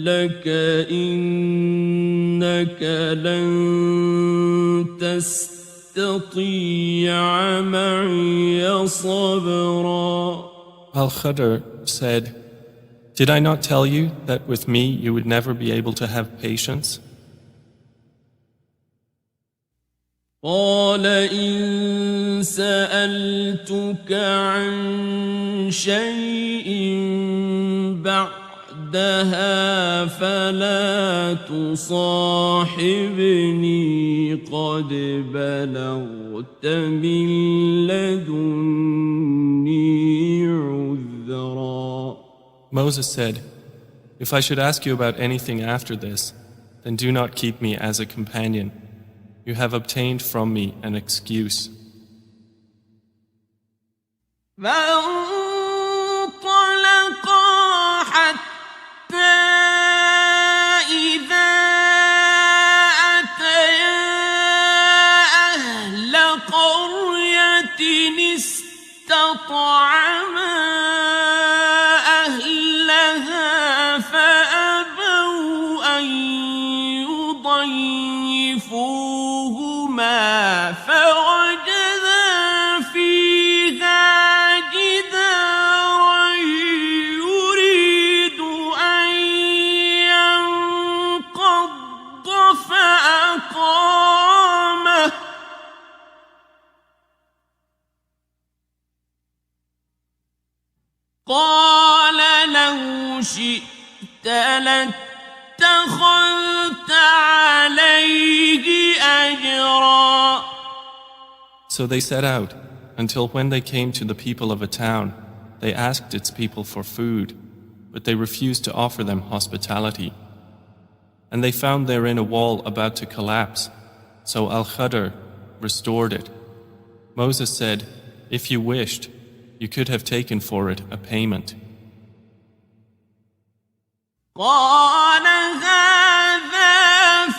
لك إنك لن تستطيع معي صبرا. Al-Khadr said, "Did I not tell you that with me you would never be able to have patience?" قال إن سألتك عن شيء بعدها فلا تصاحبني قد بلغت من لدني عذرا. Moses said, "If I should ask you about anything after this, then do not keep me as a companion. You have obtained from me an excuse." فانطلقا حتى إذا أتيا أهل قرية استطعما أهلها فأبوا أن يضيفوهما فوجدا فيها جدارا يريد أن ينقض فأقامه قال لو شئت لاتخذت عليه أجرا. So they set out, until when they came to the people of a town, they asked its people for food, but they refused to offer them hospitality. And they found therein a wall about to collapse, so Al-Khadr restored it. Moses said, "If you wished, you could have taken for it a payment." قال هذا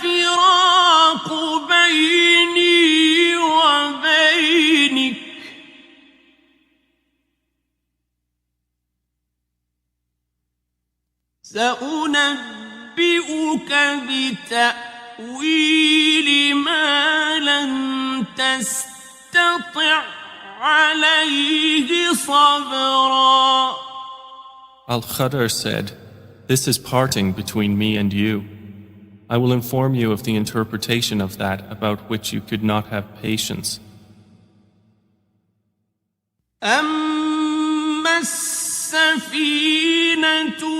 فراق بيني وبينك سأنبئك بتأويل ما لم تستطع عليه صبرا. Al-Khadr said, "This is parting between me and you. I will inform you of the interpretation of that about which you could not have patience." أما السفينة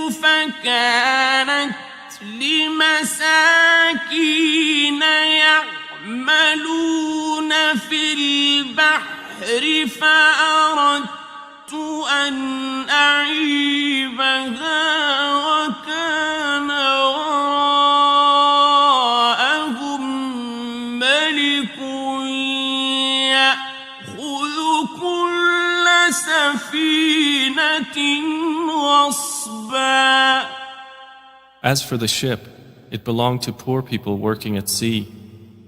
فكانت لمساكين يعملون في البحر فأردت أن أعيبها وكان وراءهم ملك يأخذ كل سفينة غصبا. As for the ship, it belonged to poor people working at sea,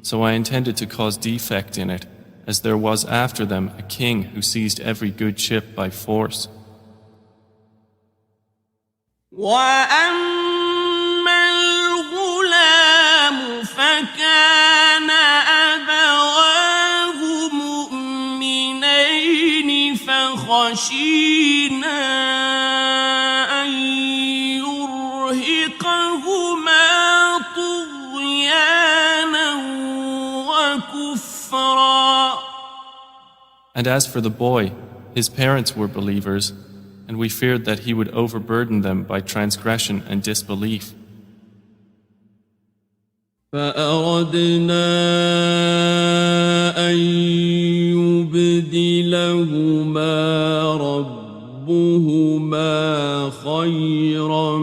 so I intended to cause defect in it, as there was after them a king who seized every good ship by force. وأما الغلام فكان أبواه مؤمنين فخشينا أن يرهقهما And as for the boy, his parents were believers, and we feared that he would overburden them by transgression and disbelief. فأردنا أن يبدلهما ربهما خيرا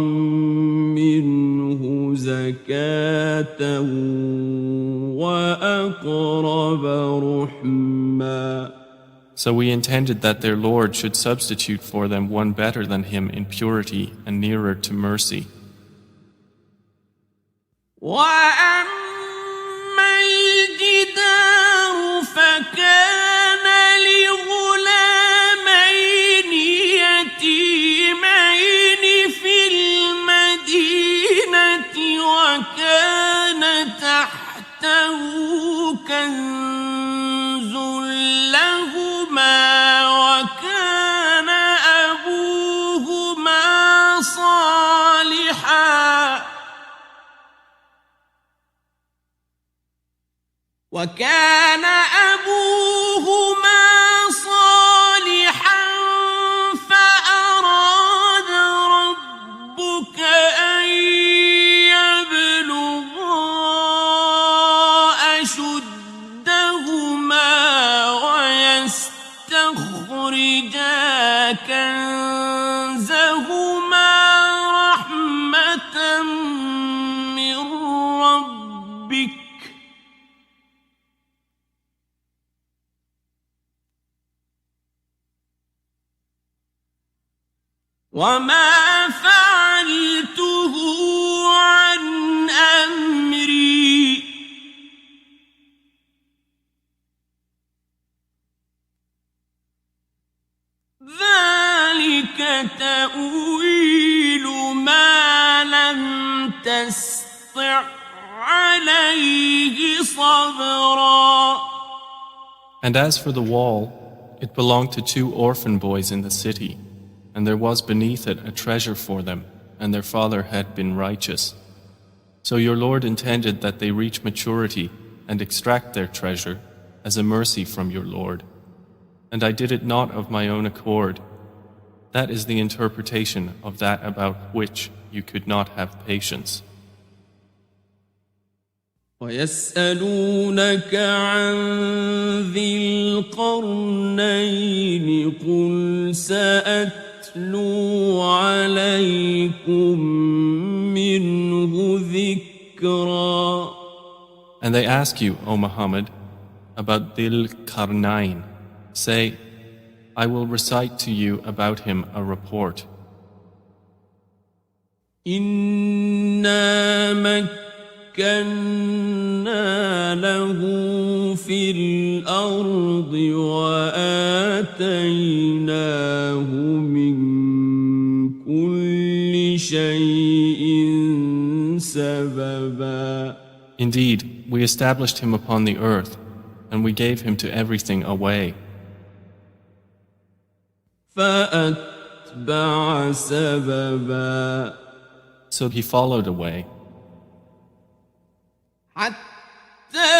منه زكاة وأقرب رحما. So we intended that their Lord should substitute for them one better than him in purity and nearer to mercy. وأما الجدار فكان لغلامين يتيمين في المدينة وكان تحته كنز لهما وكان أبوهما صالحا فأراد ربك أن يبلغا أشدهما ويستخرجا كنزهما رحمة من ربك وما فعلته عن أمري ذلك تأويل ما لم تستطع عليه صبرا. And as for the wall, it belonged to 2 orphan boys in the city, and there was beneath it a treasure for them, and their father had been righteous. So your Lord intended that they reach maturity and extract their treasure as a mercy from your Lord. And I did it not of my own accord. That is the interpretation of that about which you could not have patience. ويسألونك عن ذي القرنين قل سأتلو عليكم منه ذكرا. And they ask you, O Muhammad, about Dhil Qarnayn. Say, I will recite to you about him a report. إنا مكنا له في الأرض وآتيناه من كل شيء سببا. Indeed, we established him upon the earth, and we gave him to everything a way. فأتبع سببا. So he followed a way. حتى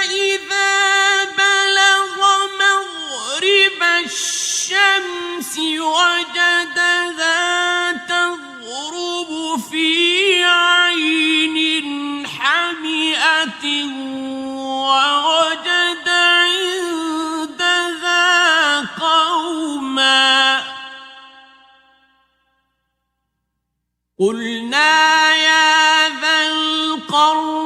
إذا بلغ مغرب الشمس وجدها تغرب في عين حمئة ووجد عندها قوما قلنا يا ذا القرنين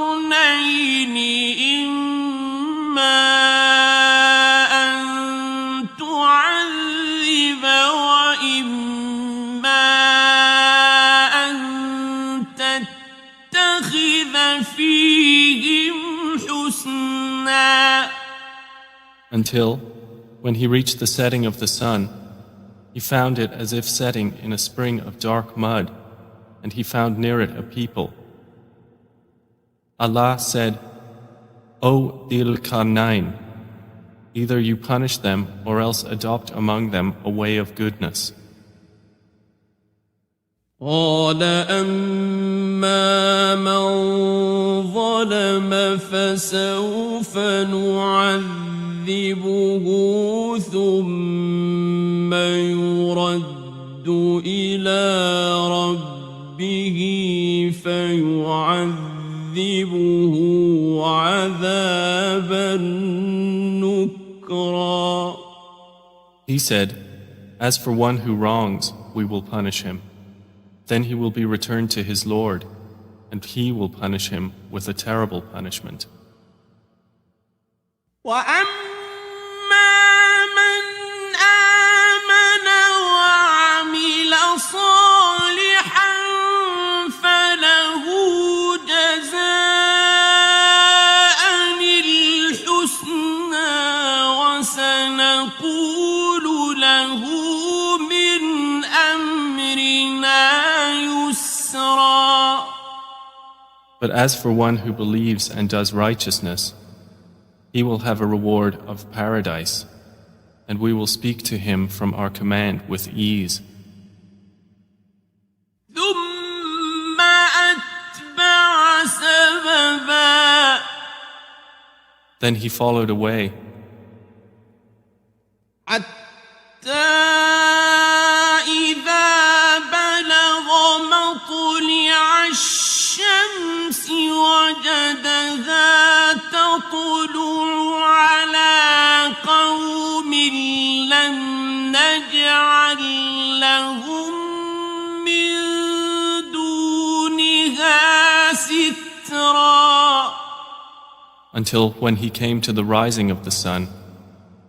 إما أن تعذب وإما أن تتخذ فيهم حسنا. Until, when he reached the setting of the sun, he found it as if setting in a spring of dark mud, and he found near it a people. Allah said, O Dhil Qarnayn, either you punish them or else adopt among them a way of goodness. قال أما من ظلم فسوف نعذبه ثم يرد إلى ربه فيعذبه عذابا نكرا. He said, "As for one who wrongs, we will punish him. Then he will be returned to his Lord, and he will punish him with a terrible punishment." وأما من آمن وعمل صالحا فله جزاء الحسنى وسنقول له من أمرنا يسرا. But as for one who believes and does righteousness, he will have a reward of paradise, and we will speak to him from our command with ease. ثم أتبع سببا. Then he followed away, حتى إذا بلغ مطلع الشمس وجدها تطلع على قوم لم نجعل لهم من دونها سترا. until when he came to the rising of the sun,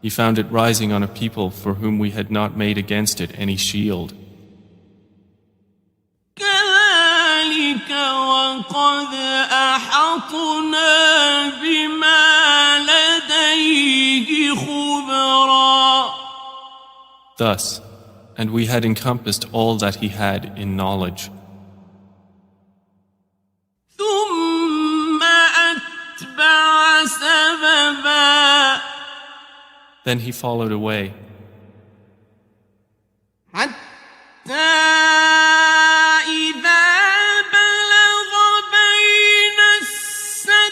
he found it rising on a people for whom we had not made against it any shield. كذلك وقد أحطنا بما لديه خبرا. Thus, and we had encompassed all that he had in knowledge. ثم أتبع سببا. Then he followed away, حتى إذا بلغ بين السدين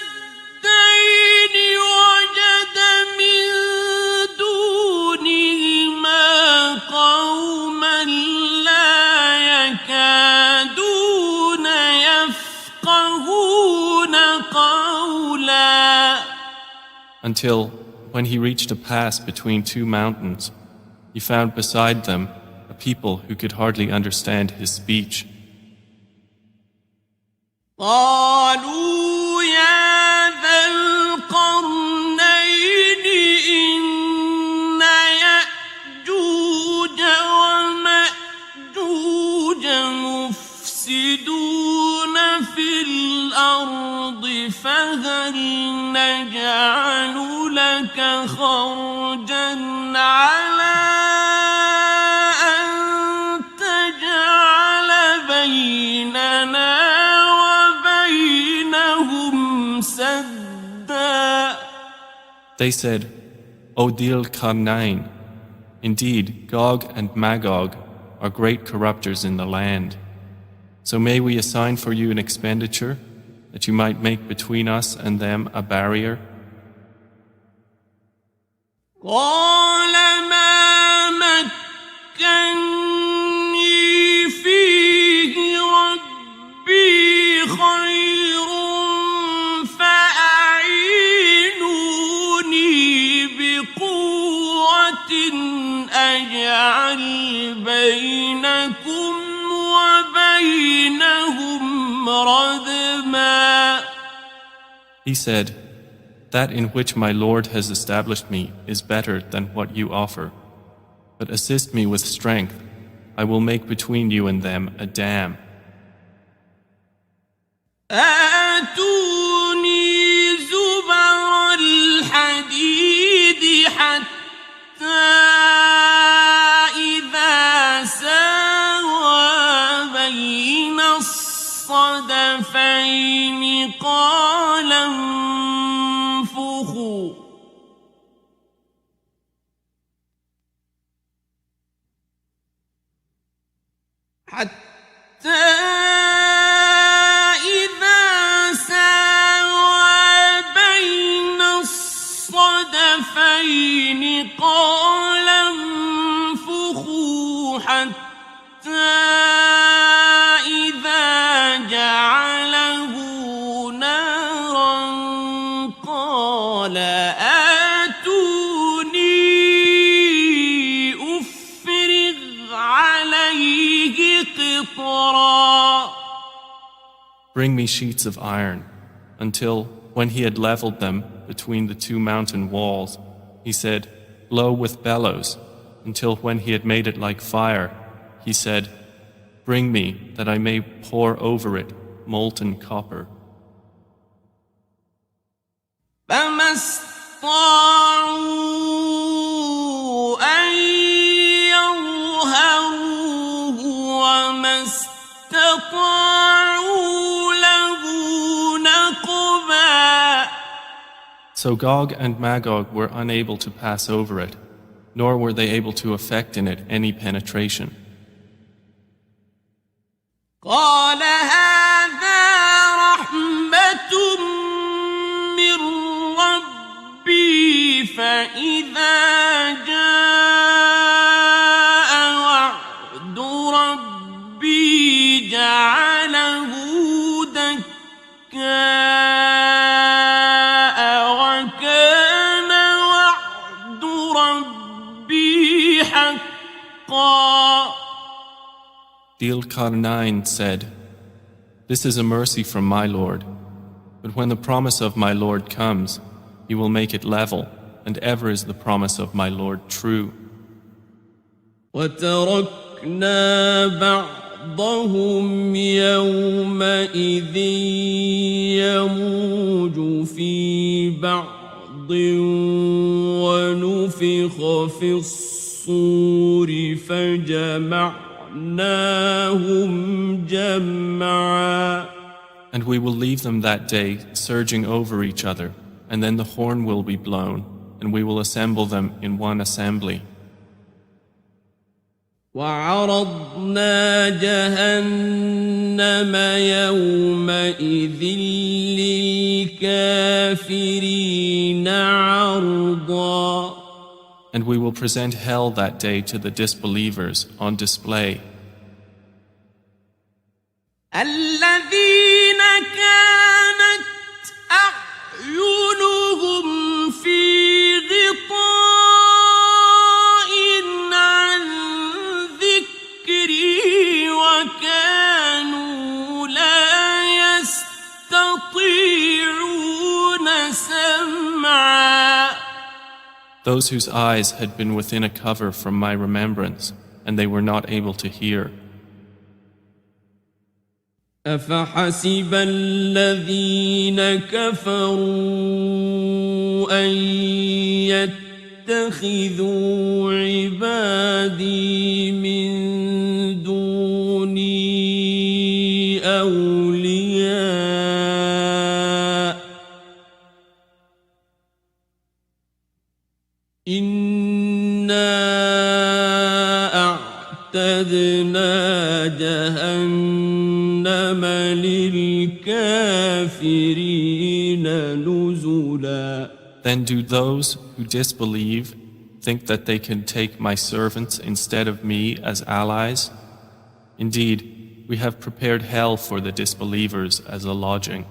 وجد من دونهما قوما لا يكادون يفقهون قولا. until when he reached a pass between two mountains, he found beside them a people who could hardly understand his speech. قالوا يا ذا القرنين إن يأجوج ومأجوج مفسدون في الأرض فهل نجعل لك خرجا على أن تجعل بيننا وبينهم سدا. They said, "O Dil Karnain, indeed Gog and Magog are great corrupters in the land. So may we assign for you an expenditure that you might make between us and them a barrier?" قال ما مكني فيه ربي خير فأعينوني بقوة أجعل بينكم وبينهم ردما. He said, "That in which my Lord has established me is better than what you offer. But assist me with strength. I will make between you and them a dam." آتوني زبر الحديد حتى إذا ساوى بين الصدفين قال انفخوا. حتى إذا ساوى بين الصدفين النارين قال انفخوا حتى إذا جعله نارا قال آتوني أفرغ عليه قطرا. Bring me sheets of iron, until, when he had leveled them between the two mountain walls, he said, blow with bellows, until when he had made it like fire, he said, bring me that I may pour over it molten copper. فما استطاعوا أن يظهروه وما استطاعوا له نقبا. So Gog and Magog were unable to pass over it, nor were they able to effect in it any penetration. قال هذا رحمة من ربي فإذا جاء وعد ربي جعله دكاء وكان وعد ربي حقا. Dhul-Qarnayn said, this is a mercy from my Lord, but when the promise of my Lord comes, he will make it level, and ever is the promise of my Lord true. وتركنا بعضهم يومئذ يموج في بعض ونفخ في الصور فجمعناهم جمعا. And we will leave them that day surging over each other, and then the horn will be blown, and we will assemble them in one assembly. وعرضنا جهنم يومئذ للكافرين عرضا. And we will present hell that day to the disbelievers on display. الذين كانت أعينهم في غطاء عن ذكري وكانوا لا يستطيعون سمعا. Those whose eyes had been within a cover from my remembrance, and they were not able to hear. أفحسب الذين كفروا أن يتخذوا عبادي من دوني أولياء إنا أعتدنا جهنم للكافرين نزلا. Then do those who disbelieve think that they can take my servants instead of me as allies? Indeed, we have prepared hell for the disbelievers as a lodging.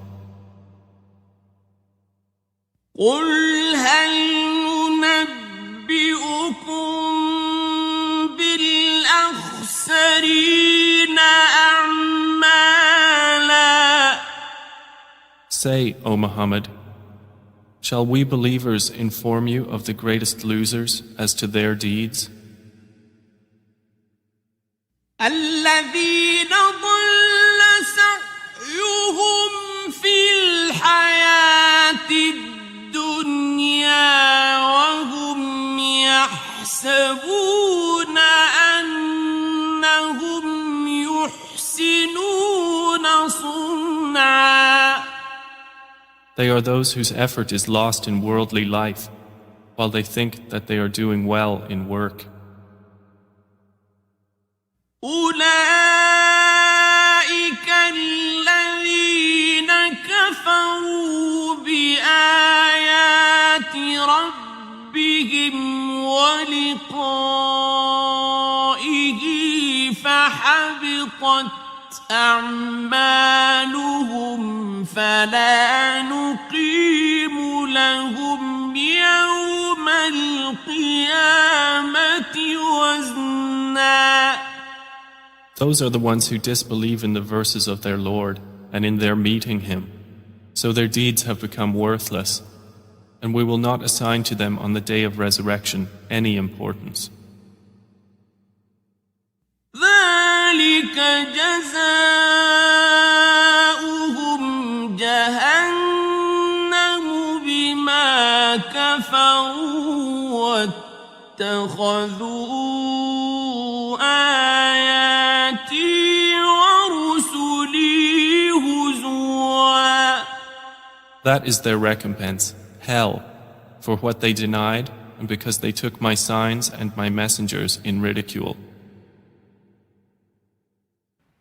قل هل ننبئكم بالأخسرين أعمالا. Say, O Muhammad, shall we believers inform you of the greatest losers as to their deeds? الذين ضل سعيهم في الحياة الدنيا وهم يحسبون أنهم يحسنون صنعا. They are those whose effort is lost in worldly life, while they think that they are doing well in work. أولئك الذين كفروا بآيات ربهم ولقائه فحبطت أعمالهم فلا نقيم لهم يوم القيامة وزنا. Those are the ones who disbelieve in the verses of their Lord and in their meeting Him. So their deeds have become worthless, and we will not assign to them on the day of resurrection any importance. ذلك جزاؤهم جهنم بما كفروا واتخذوا آياتي ورسلي هزوا. That is their recompense, hell, for what they denied and because they took my signs and my messengers in ridicule.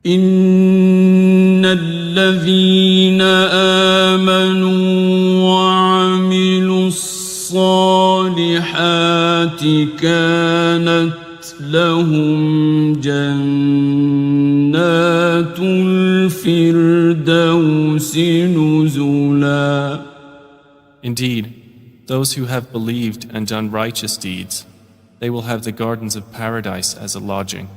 إن الذين آمنوا وعملوا الصالحات كانت لهم جنات الفردوس نزلا. Indeed, those who have believed and done righteous deeds, they will have the gardens of paradise as a lodging.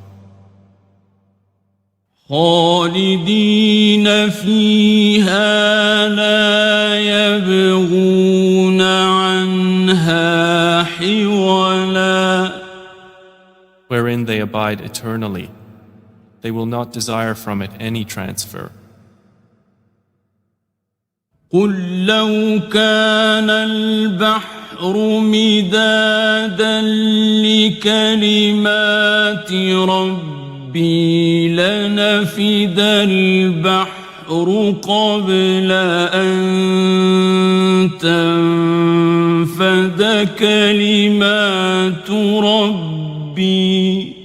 خالدين فيها لا يبغون عنها حولا. Wherein they abide eternally. They will not desire from it any transfer. قل لو كان البحر مدادا لكلمات ربي لنفد البحر قبل أن تنفد كلمات ربي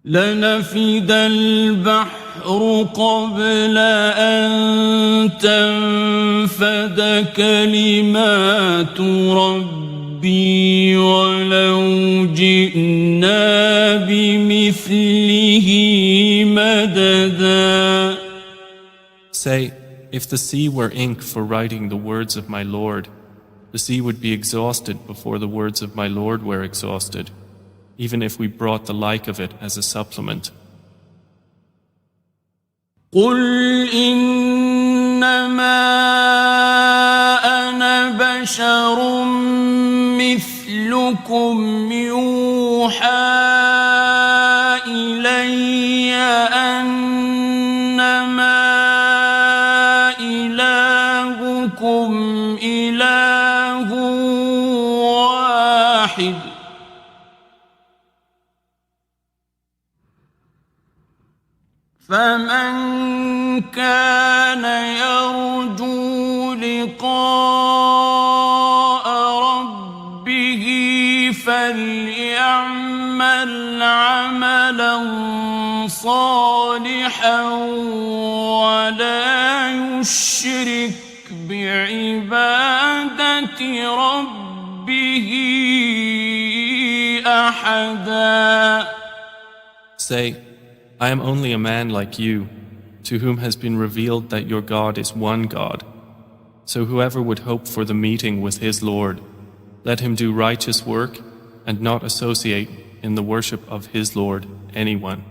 لنفد البحر قبل أن تنفد كلمات ربي ولو جئنا بمثله مددا. Say, if the sea were ink for writing the words of my Lord, the sea would be exhausted before the words of my Lord were exhausted, even if we brought the like of it as a supplement. قل إنما أنا بشر مثلكم يوحى إلي أنما إلهكم إله واحد فمن كان يرجو لقاء ربه فليعمل عملا صالحا ولا يشرك بعبادة ربه أحدا. Say, I am only a man like you, to whom has been revealed that your God is one God. So whoever would hope for the meeting with his Lord, let him do righteous work and not associate in the worship of his Lord anyone.